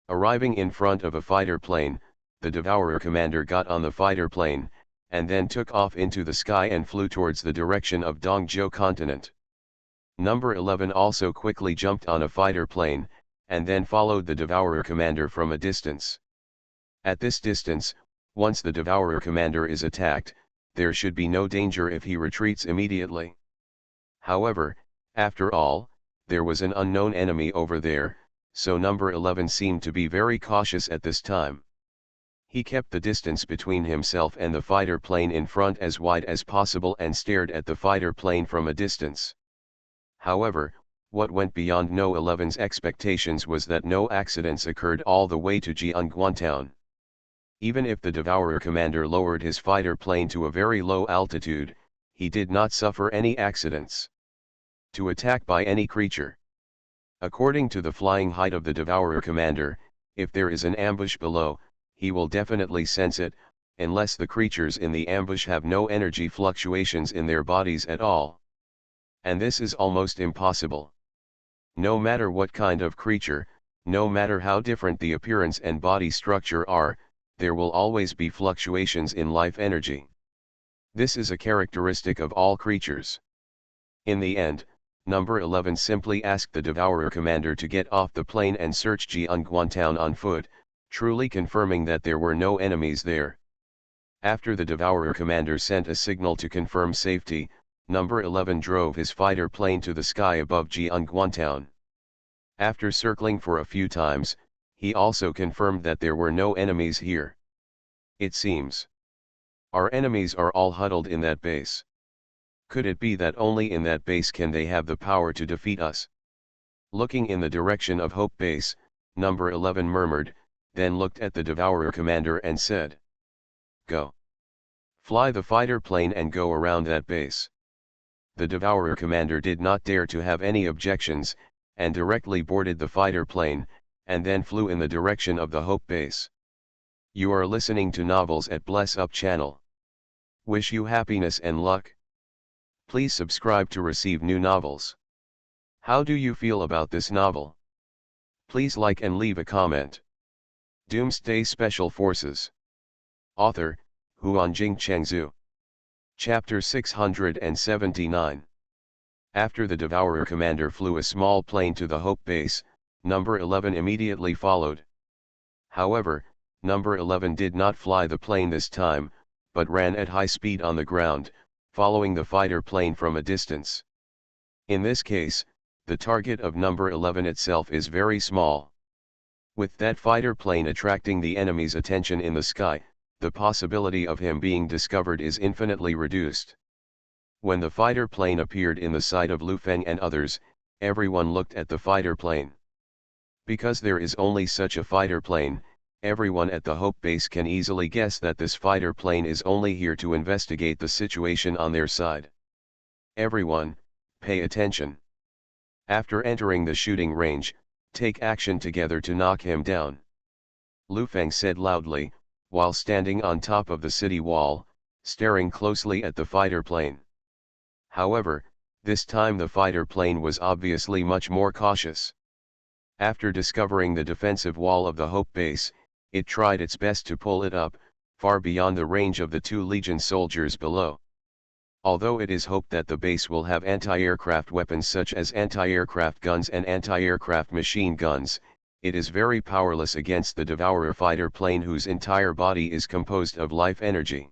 Arriving in front of a fighter plane, the Devourer commander got on the fighter plane, and then took off into the sky and flew towards the direction of Dongzhou continent. Number 11 also quickly jumped on a fighter plane, and then followed the Devourer commander from a distance. At this distance, once the Devourer commander is attacked, there should be no danger if he retreats immediately. However, after all, there was an unknown enemy over there, so number 11 seemed to be very cautious at this time. He kept the distance between himself and the fighter plane in front as wide as possible and stared at the fighter plane from a distance. However, what went beyond No. 11's expectations was that no accidents occurred all the way to Jianguan town. Even if the Devourer commander lowered his fighter plane to a very low altitude, he did not suffer any accidents. To attack by any creature. According to the flying height of the Devourer commander, if there is an ambush below, he will definitely sense it, unless the creatures in the ambush have no energy fluctuations in their bodies at all. And this is almost impossible. No matter what kind of creature, no matter how different the appearance and body structure are, there will always be fluctuations in life energy. This is a characteristic of all creatures. In the end, number 11 simply asked the Devourer commander to get off the plane and search Jianguan town on foot, truly confirming that there were no enemies there. After the Devourer commander sent a signal to confirm safety, number 11 drove his fighter plane to the sky above Jianguan town. After circling for a few times, he also confirmed that there were no enemies here. It seems our enemies are all huddled in that base. Could it be that only in that base can they have the power to defeat us? Looking in the direction of Hope Base, number 11 murmured, then looked at the Devourer commander and said, "Go. Fly the fighter plane and go around that base." The Devourer commander did not dare to have any objections, and directly boarded the fighter plane, and then flew in the direction of the Hope Base. You are listening to Novels at Bless Up channel. Wish you happiness and luck. Please subscribe to receive new novels. How do you feel about this novel? Please like and leave a comment. Doomsday Special Forces. Author, Huanjing Chengzhu. Chapter 679. After the Devourer commander flew a small plane to the Hope Base, number 11 immediately followed. However, number 11 did not fly the plane this time, but ran at high speed on the ground, following the fighter plane from a distance. In this case, the target of number 11 itself is very small. With that fighter plane attracting the enemy's attention in the sky, the possibility of him being discovered is infinitely reduced. When the fighter plane appeared in the sight of Lu Feng and others, everyone looked at the fighter plane. Because there is only such a fighter plane, everyone at the Hope Base can easily guess that this fighter plane is only here to investigate the situation on their side. Everyone, pay attention. After entering the shooting range, take action together to knock him down. Lu Feng said loudly, while standing on top of the city wall, staring closely at the fighter plane. However, this time the fighter plane was obviously much more cautious. After discovering the defensive wall of the Hope Base, it tried its best to pull it up, far beyond the range of the 2 Legion soldiers below. Although it is hoped that the base will have anti-aircraft weapons such as anti-aircraft guns and anti-aircraft machine guns, it is very powerless against the Devourer fighter plane whose entire body is composed of life energy.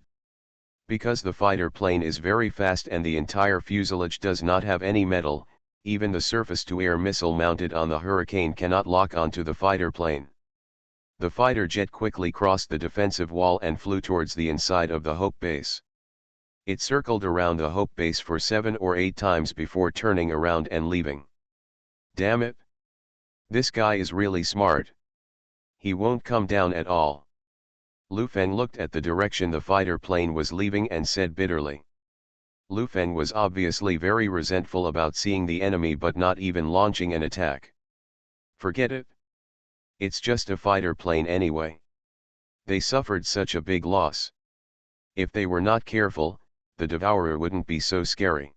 Because the fighter plane is very fast and the entire fuselage does not have any metal, even the surface-to-air missile mounted on the Hurricane cannot lock onto the fighter plane. The fighter jet quickly crossed the defensive wall and flew towards the inside of the Hope Base. It circled around the Hope Base for 7 or 8 times before turning around and leaving. Damn it! This guy is really smart. He won't come down at all. Lu Feng looked at the direction the fighter plane was leaving and said bitterly. Lu Feng was obviously very resentful about seeing the enemy but not even launching an attack. Forget it. It's just a fighter plane anyway. They suffered such a big loss. If they were not careful, the devourer wouldn't be so scary.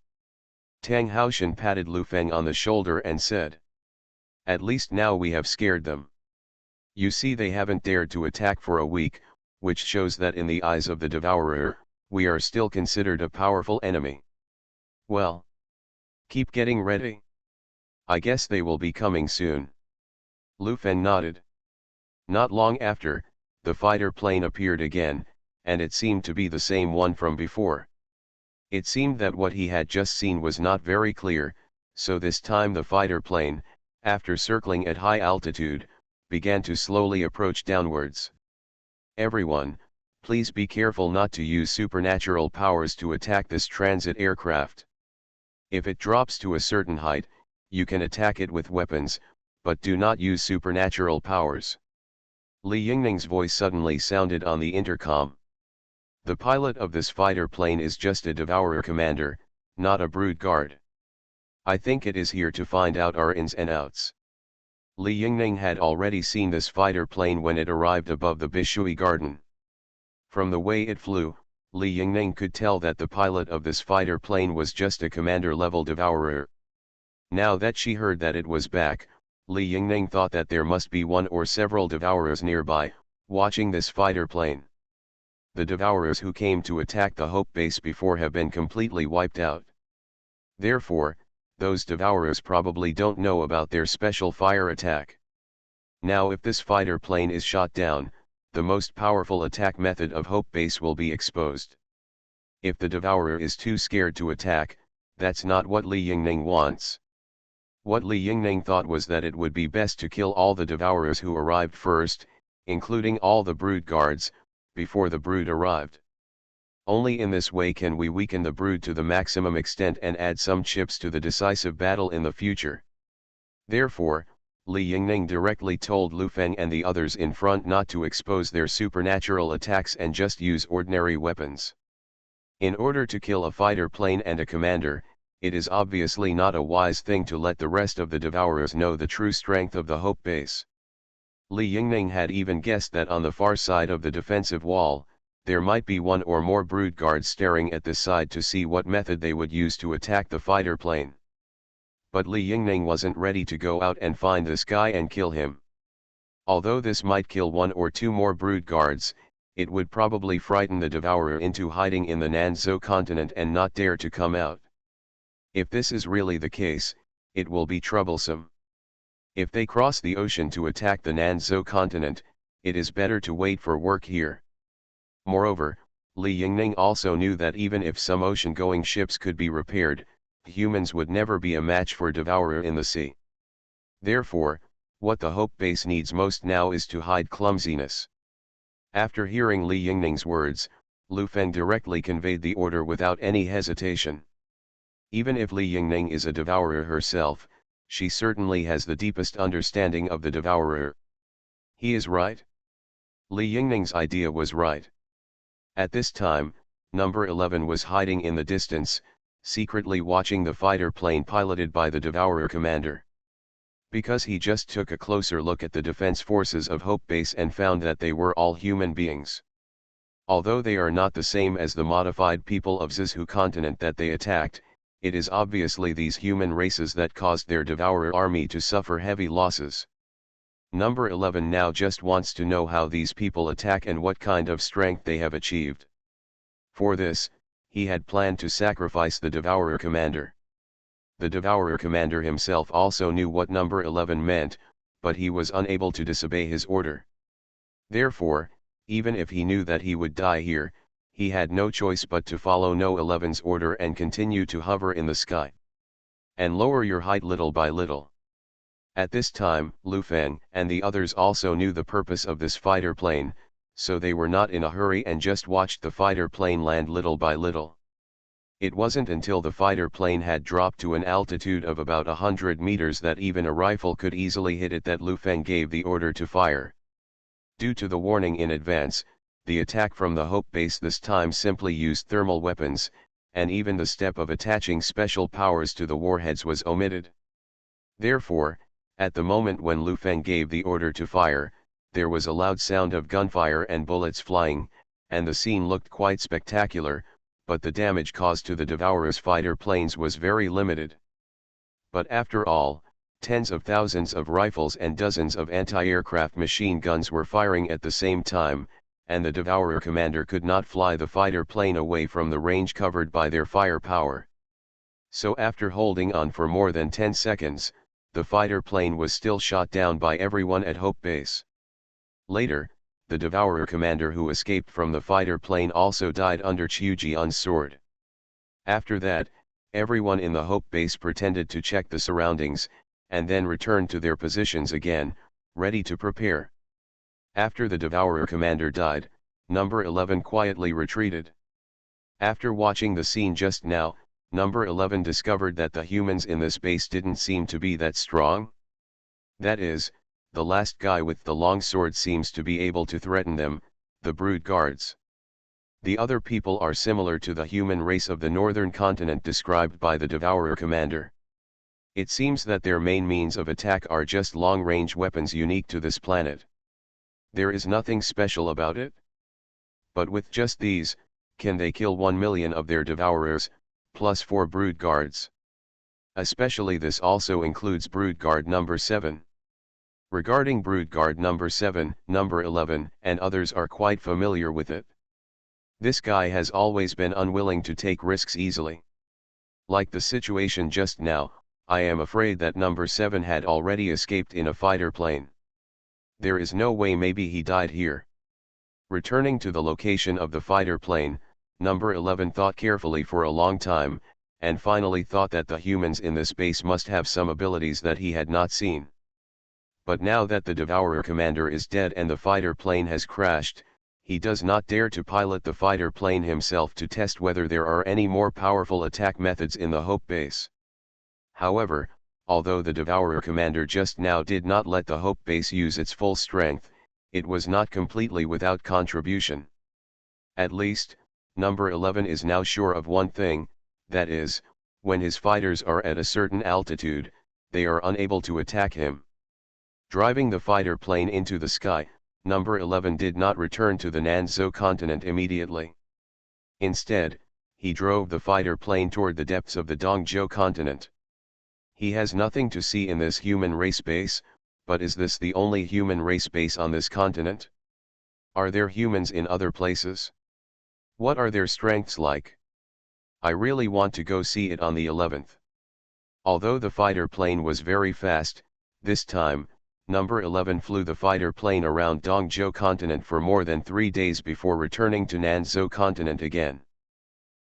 Tang Haoshan patted Lu Feng on the shoulder and said, "At least now we have scared them. You see, they haven't dared to attack for a week, which shows that in the eyes of the devourer, we are still considered a powerful enemy. Well, keep getting ready. I guess they will be coming soon." Lu Feng nodded. Not long after, the fighter plane appeared again, and it seemed to be the same one from before. It seemed that what he had just seen was not very clear, so this time the fighter plane, after circling at high altitude, began to slowly approach downwards. "Everyone, please be careful not to use supernatural powers to attack this transit aircraft. If it drops to a certain height, you can attack it with weapons, but do not use supernatural powers." Li Yingning's voice suddenly sounded on the intercom. "The pilot of this fighter plane is just a devourer commander, not a brood guard. I think it is here to find out our ins and outs." Li Yingning had already seen this fighter plane when it arrived above the Bishui garden. From the way it flew, Li Yingning could tell that the pilot of this fighter plane was just a commander-level devourer. Now that she heard that it was back, Li Yingning thought that there must be one or several devourers nearby, watching this fighter plane. The devourers who came to attack the Hope base before have been completely wiped out. Therefore, those devourers probably don't know about their special fire attack. Now if this fighter plane is shot down, the most powerful attack method of Hope base will be exposed. If the devourer is too scared to attack, that's not what Li Yingning wants. What Li Yingning thought was that it would be best to kill all the devourers who arrived first, including all the brood guards, before the brood arrived. Only in this way can we weaken the brood to the maximum extent and add some chips to the decisive battle in the future. Therefore, Li Yingning directly told Lu Feng and the others in front not to expose their supernatural attacks and just use ordinary weapons. In order to kill a fighter plane and a commander, it is obviously not a wise thing to let the rest of the devourers know the true strength of the Hope base. Li Yingning had even guessed that on the far side of the defensive wall, there might be one or more brood guards staring at this side to see what method they would use to attack the fighter plane. But Li Yingning wasn't ready to go out and find this guy and kill him. Although this might kill one or two more brood guards, it would probably frighten the devourer into hiding in the Nanzhou continent and not dare to come out. If this is really the case, it will be troublesome. If they cross the ocean to attack the Nanzhou continent, it is better to wait for work here. Moreover, Li Yingning also knew that even if some ocean-going ships could be repaired, humans would never be a match for devourer in the sea. Therefore, what the Hope base needs most now is to hide clumsiness. After hearing Li Yingning's words, Lu Feng directly conveyed the order without any hesitation. Even if Li Yingning is a devourer herself, she certainly has the deepest understanding of the devourer. He is right. Li Yingning's idea was right. At this time, number 11 was hiding in the distance, secretly watching the fighter plane piloted by the devourer commander. Because he just took a closer look at the defense forces of Hope base and found that they were all human beings. Although they are not the same as the modified people of Zizhu continent that they attacked, it is obviously these human races that caused their devourer army to suffer heavy losses. Number 11 now just wants to know how these people attack and what kind of strength they have achieved. For this, he had planned to sacrifice the devourer commander. The devourer commander himself also knew what number 11 meant, but he was unable to disobey his order. Therefore, even if he knew that he would die here, he had no choice but to follow No. 11's order and continue to hover in the sky. And lower your height little by little. At this time, Lu Feng and the others also knew the purpose of this fighter plane, so they were not in a hurry and just watched the fighter plane land little by little. It wasn't until the fighter plane had dropped to an altitude of about 100 meters that even a rifle could easily hit it that Lu Feng gave the order to fire. Due to the warning in advance, the attack from the Hope base this time simply used thermal weapons, and even the step of attaching special powers to the warheads was omitted. Therefore, at the moment when Lu Feng gave the order to fire, there was a loud sound of gunfire and bullets flying, and the scene looked quite spectacular, but the damage caused to the Devourer's fighter planes was very limited. But after all, tens of thousands of rifles and dozens of anti-aircraft machine guns were firing at the same time, and the Devourer commander could not fly the fighter plane away from the range covered by their firepower. So after holding on for more than 10 seconds, the fighter plane was still shot down by everyone at Hope Base. Later, the Devourer commander who escaped from the fighter plane also died under Chiu-Jian's sword. After that, everyone in the Hope Base pretended to check the surroundings, and then returned to their positions again, ready to prepare. After the Devourer commander died, Number 11 quietly retreated. After watching the scene just now, Number 11 discovered that the humans in this base didn't seem to be that strong. That is, the last guy with the long sword seems to be able to threaten them, the Brood Guards. The other people are similar to the human race of the northern continent described by the Devourer commander. It seems that their main means of attack are just long-range weapons unique to this planet. There is nothing special about it. But with just these, can they kill 1 million of their Devourers, plus 4 Brood Guards? Especially this also includes Brood Guard number 7. Regarding Brood Guard number 7, number 11, and others are quite familiar with it. This guy has always been unwilling to take risks easily. Like the situation just now, I am afraid that number 7 had already escaped in a fighter plane. There is no way maybe he died here. Returning to the location of the fighter plane, number 11 thought carefully for a long time, and finally thought that the humans in this base must have some abilities that he had not seen. But now that the Devourer commander is dead and the fighter plane has crashed, he does not dare to pilot the fighter plane himself to test whether there are any more powerful attack methods in the Hope Base. However, although the Devourer commander just now did not let the Hope Base use its full strength, it was not completely without contribution. At least, number 11 is now sure of one thing, that is, when his fighters are at a certain altitude, they are unable to attack him. Driving the fighter plane into the sky, number 11 did not return to the Nanzhou continent immediately. Instead, he drove the fighter plane toward the depths of the Dongzhou continent. He has nothing to see in this human race base, but is this the only human race base on this continent? Are there humans in other places? What are their strengths like? I really want to go see it on the 11th. Although the fighter plane was very fast, this time, number 11 flew the fighter plane around Dongzhou continent for more than 3 days before returning to Nanzhou continent again.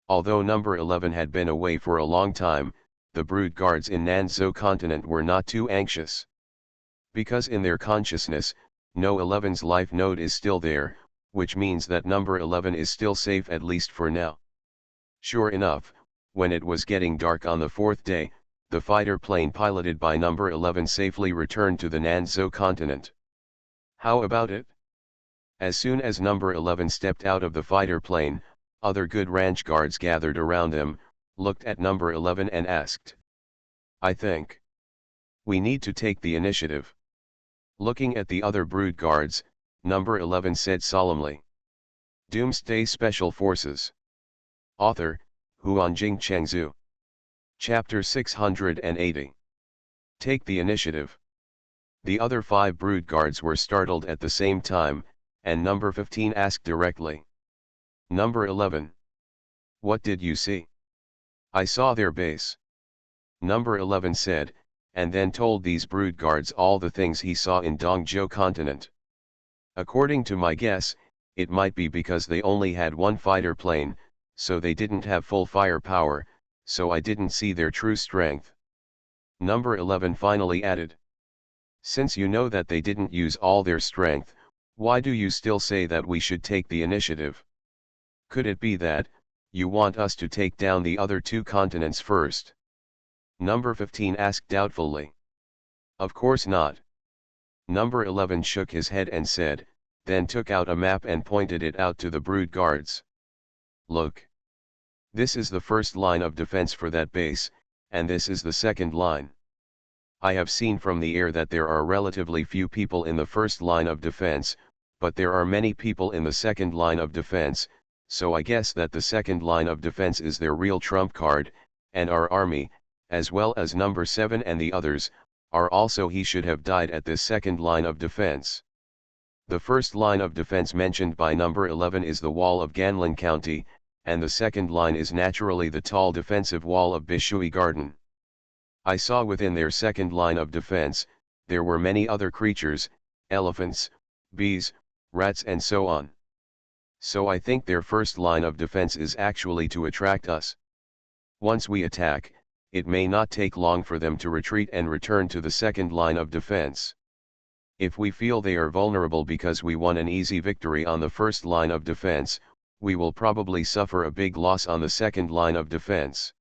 Although number 11 had been away for a long time, the Brood Guards in Nanzhou continent were not too anxious. Because in their consciousness, No 11's life node is still there, which means that number 11 is still safe at least for now. Sure enough, when it was getting dark on the 4th day, the fighter plane piloted by number 11 safely returned to the Nanzhou continent. How about it? As soon as number 11 stepped out of the fighter plane, other good ranch guards gathered around them, looked at number 11 and asked, "I think we need to take the initiative." Looking at the other Brood Guards, number 11 said solemnly, "Doomsday Special Forces." Author, Huanjing Chengzhu. Chapter 680. Take the initiative. The other 5 Brood Guards were startled at the same time, and number 15 asked directly, "Number 11. What did you see?" "I saw their base." Number 11 said, and then told these Brood Guards all the things he saw in Dongzhou continent. "According to my guess, it might be because they only had one fighter plane, so they didn't have full firepower, so I didn't see their true strength." Number 11 finally added, "Since you know that they didn't use all their strength, why do you still say that we should take the initiative? Could it be that you want us to take down the other 2 continents first?" Number 15 asked doubtfully. "Of course not." Number 11 shook his head and said, then took out a map and pointed it out to the Brood Guards. "Look. This is the first line of defense for that base, and this is the second line. I have seen from the air that there are relatively few people in the first line of defense, but there are many people in the second line of defense, so I guess that the second line of defense is their real trump card, and our army, as well as number 7 and the others, are also he should have died at this second line of defense. The first line of defense mentioned by number 11 is the wall of Ganlin County, and the second line is naturally the tall defensive wall of Bishui Garden. I saw within their second line of defense, there were many other creatures, elephants, bees, rats and so on. So I think their first line of defense is actually to attract us. Once we attack, it may not take long for them to retreat and return to the second line of defense. If we feel they are vulnerable because we won an easy victory on the first line of defense, we will probably suffer a big loss on the second line of defense.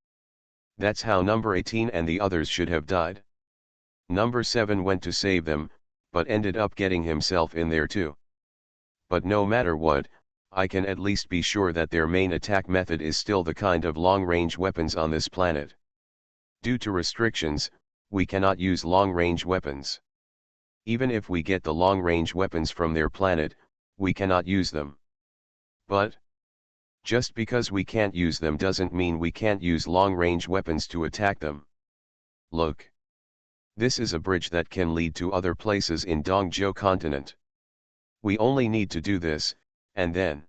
That's how number 18 and the others should have died. Number 7 went to save them, but ended up getting himself in there too. But no matter what, I can at least be sure that their main attack method is still the kind of long-range weapons on this planet. Due to restrictions, we cannot use long-range weapons. Even if we get the long-range weapons from their planet, we cannot use them. But just because we can't use them doesn't mean we can't use long-range weapons to attack them. Look. This is a bridge that can lead to other places in Dongzhou continent. We only need to do this, and then.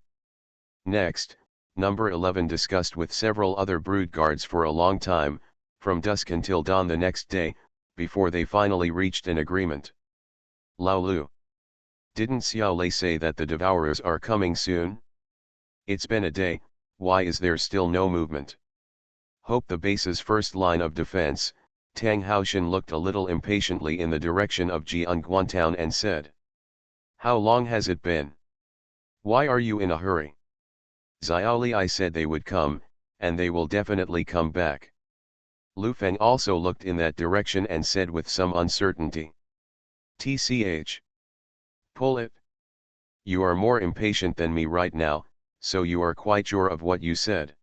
Next, number 11 discussed with several other brood guards for a long time, from dusk until dawn the next day, before they finally reached an agreement. Lao Lu. Didn't Xiao Lei say that the Devourers are coming soon? It's been a day, why is there still no movement? Hope the base's first line of defense. Tang Haoshan looked a little impatiently in the direction of Jianguantown and said. How long has it been? Why are you in a hurry? Xiaoli, I said they would come, and they will definitely come back. Lu Feng also looked in that direction and said with some uncertainty. TCH. Pull it. You are more impatient than me right now, so you are quite sure of what you said.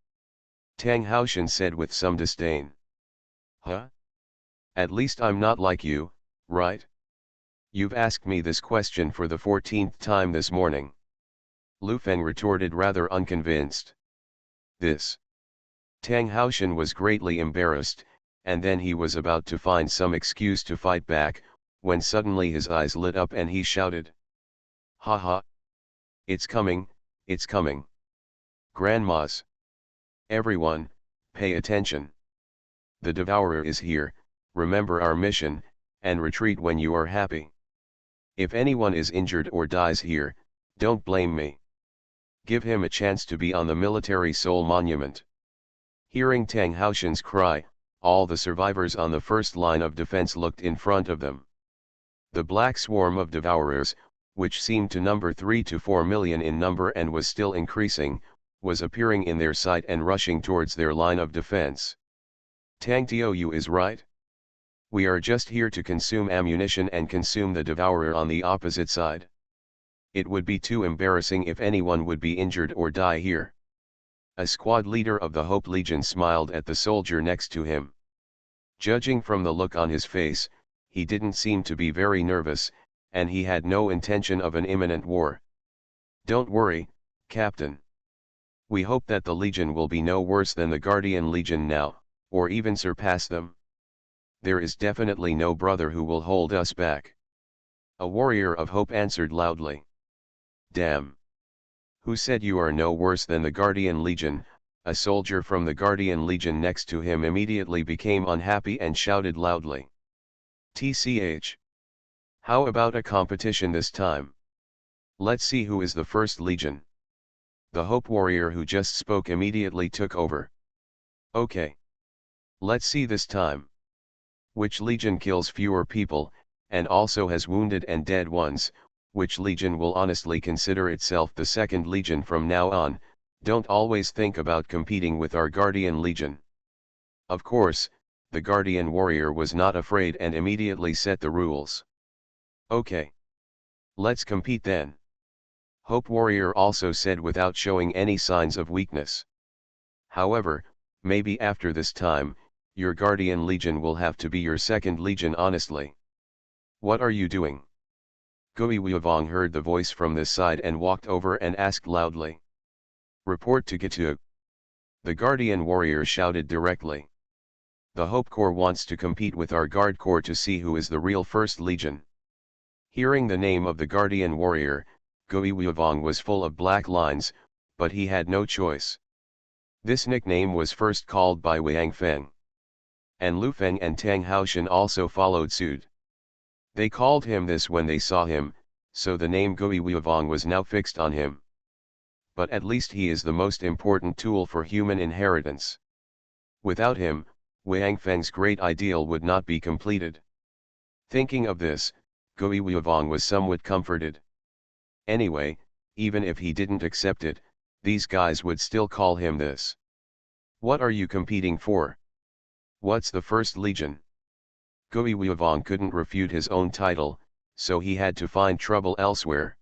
Tang Haoshan said with some disdain. Huh? At least I'm not like you, right? You've asked me this question for the 14th time this morning. Lu Feng retorted rather unconvinced. This. Tang Haoshan was greatly embarrassed, and then he was about to find some excuse to fight back, when suddenly his eyes lit up and he shouted. Ha ha! It's coming, it's coming. Grandmas. Everyone, pay attention. The Devourer is here, remember our mission, and retreat when you are happy. If anyone is injured or dies here, don't blame me. Give him a chance to be on the military soul monument. Hearing Tang Haoshan's cry, all the survivors on the first line of defense looked in front of them. The black swarm of Devourers, which seemed to number 3 to 4 million in number and was still increasing, was appearing in their sight and rushing towards their line of defense. Tang Tiu is right. We are just here to consume ammunition and consume the Devourer on the opposite side. It would be too embarrassing if anyone would be injured or die here. A squad leader of the Hope Legion smiled at the soldier next to him. Judging from the look on his face, he didn't seem to be very nervous, and he had no intention of an imminent war. Don't worry, Captain. We hope that the Legion will be no worse than the Guardian Legion now, or even surpass them. There is definitely no brother who will hold us back. A warrior of hope answered loudly. Damn. Who said you are no worse than the Guardian Legion? A soldier from the Guardian Legion next to him immediately became unhappy and shouted loudly. TCH. How about a competition this time? Let's see who is the first Legion. The Hope warrior who just spoke immediately took over. Okay. Let's see this time. Which Legion kills fewer people, and also has wounded and dead ones? Which Legion will honestly consider itself the second Legion from now on? Don't always think about competing with our Guardian Legion. Of course, the Guardian warrior was not afraid and immediately set the rules. Okay. Let's compete then. Hope warrior also said without showing any signs of weakness. However, maybe after this time, Your Guardian Legion will have to be your second legion honestly. What are you doing? Gui Wuovong heard the voice from this side and walked over and asked loudly. Report to Gitu. The Guardian warrior shouted directly. The Hope Corps wants to compete with our Guard Corps to see who is the real First Legion. Hearing the name of the Guardian warrior, Gui Wuovong was full of black lines, but he had no choice. This nickname was first called by Wang Feng. And Lu Feng and Tang Haoshan also followed suit. They called him this when they saw him, so the name Gui Wuovong was now fixed on him. But at least he is the most important tool for human inheritance. Without him, Wang Feng's great ideal would not be completed. Thinking of this, Gui Wuovong was somewhat comforted. Anyway, even if he didn't accept it, these guys would still call him this. What are you competing for? What's the First Legion? Gui Wuovong couldn't refute his own title, so he had to find trouble elsewhere.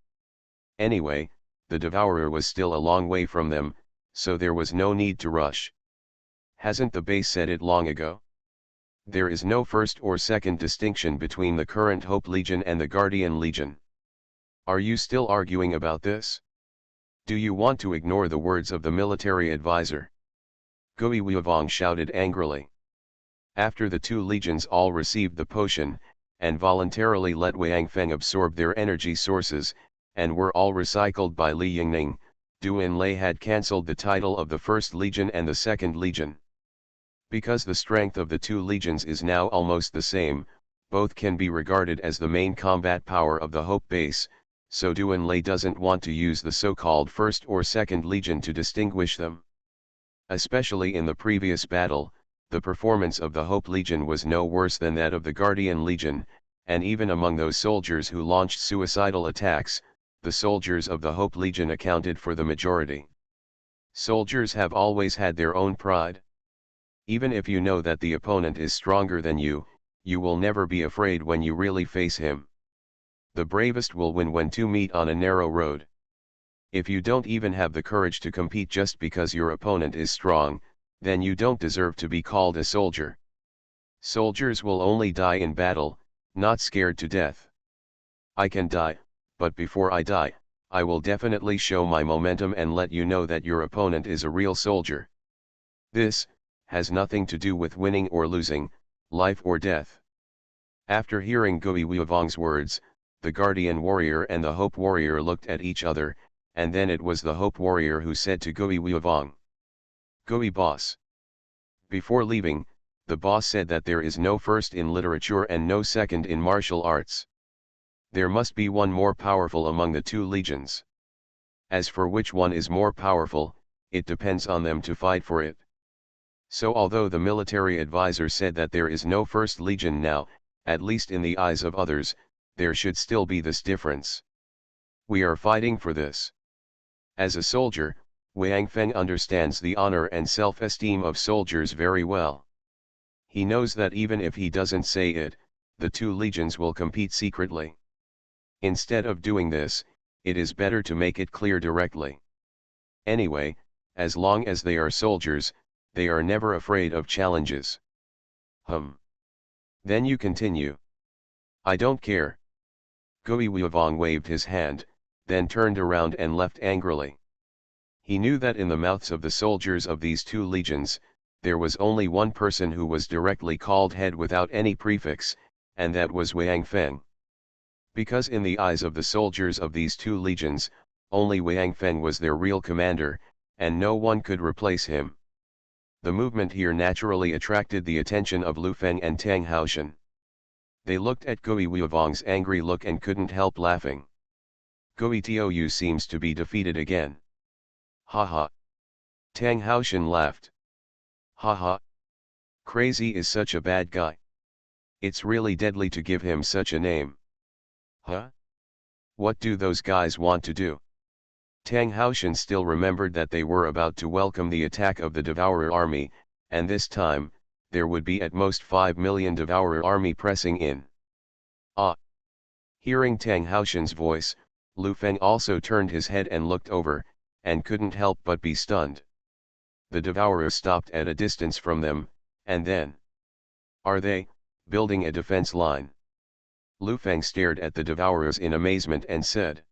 Anyway, the Devourer was still a long way from them, so there was no need to rush. Hasn't the base said it long ago? There is no first or second distinction between the current Hope Legion and the Guardian Legion. Are you still arguing about this? Do you want to ignore the words of the military advisor? Gui Wuovong shouted angrily. After the two legions all received the potion, and voluntarily let Wang Feng absorb their energy sources, and were all recycled by Li Yingning, Du Enlai had cancelled the title of the First Legion and the Second Legion. Because the strength of the two legions is now almost the same, both can be regarded as the main combat power of the Hope base, so Du Enlai doesn't want to use the so-called First or Second Legion to distinguish them. Especially in the previous battle, the performance of the Hope Legion was no worse than that of the Guardian Legion, and even among those soldiers who launched suicidal attacks, the soldiers of the Hope Legion accounted for the majority. Soldiers have always had their own pride. Even if you know that the opponent is stronger than you will never be afraid when you really face him. The bravest will win when two meet on a narrow road. If you don't even have the courage to compete just because your opponent is strong, then you don't deserve to be called a soldier. Soldiers will only die in battle, not scared to death. I can die, but before I die, I will definitely show my momentum and let you know that your opponent is a real soldier. This has nothing to do with winning or losing, life or death. After hearing Gui Wuovong's words, the Guardian Warrior and the Hope Warrior looked at each other, and then it was the Hope Warrior who said to Gui Wuovong. Gui boss. Before leaving, the boss said that there is no first in literature and no second in martial arts. There must be one more powerful among the two legions. As for which one is more powerful, it depends on them to fight for it. So although the military advisor said that there is no First Legion now, at least in the eyes of others, there should still be this difference. We are fighting for this. As a soldier, Wang Feng understands the honor and self-esteem of soldiers very well. He knows that even if he doesn't say it, the two legions will compete secretly. Instead of doing this, it is better to make it clear directly. Anyway, as long as they are soldiers, they are never afraid of challenges. Then you continue. I don't care. Gui Wuovong waved his hand, then turned around and left angrily. He knew that in the mouths of the soldiers of these two legions, there was only one person who was directly called head without any prefix, and that was Wang Feng. Because in the eyes of the soldiers of these two legions, only Wang Feng was their real commander, and no one could replace him. The movement here naturally attracted the attention of Lu Feng and Tang Haoshan. They looked at Gui Wuovong's angry look and couldn't help laughing. Gui Tou seems to be defeated again. Ha ha. Tang Haoshan laughed. Ha ha. Crazy is such a bad guy. It's really deadly to give him such a name. Huh? What do those guys want to do? Tang Haoshan still remembered that they were about to welcome the attack of the Devourer army, and this time, there would be at most 5 million Devourer army pressing in. Ah! Hearing Tang Haoshan's voice, Lu Feng also turned his head and looked over, and couldn't help but be stunned. The Devourer stopped at a distance from them, and then Are they, building a defense line? Lu Feng stared at the devourers in amazement and said.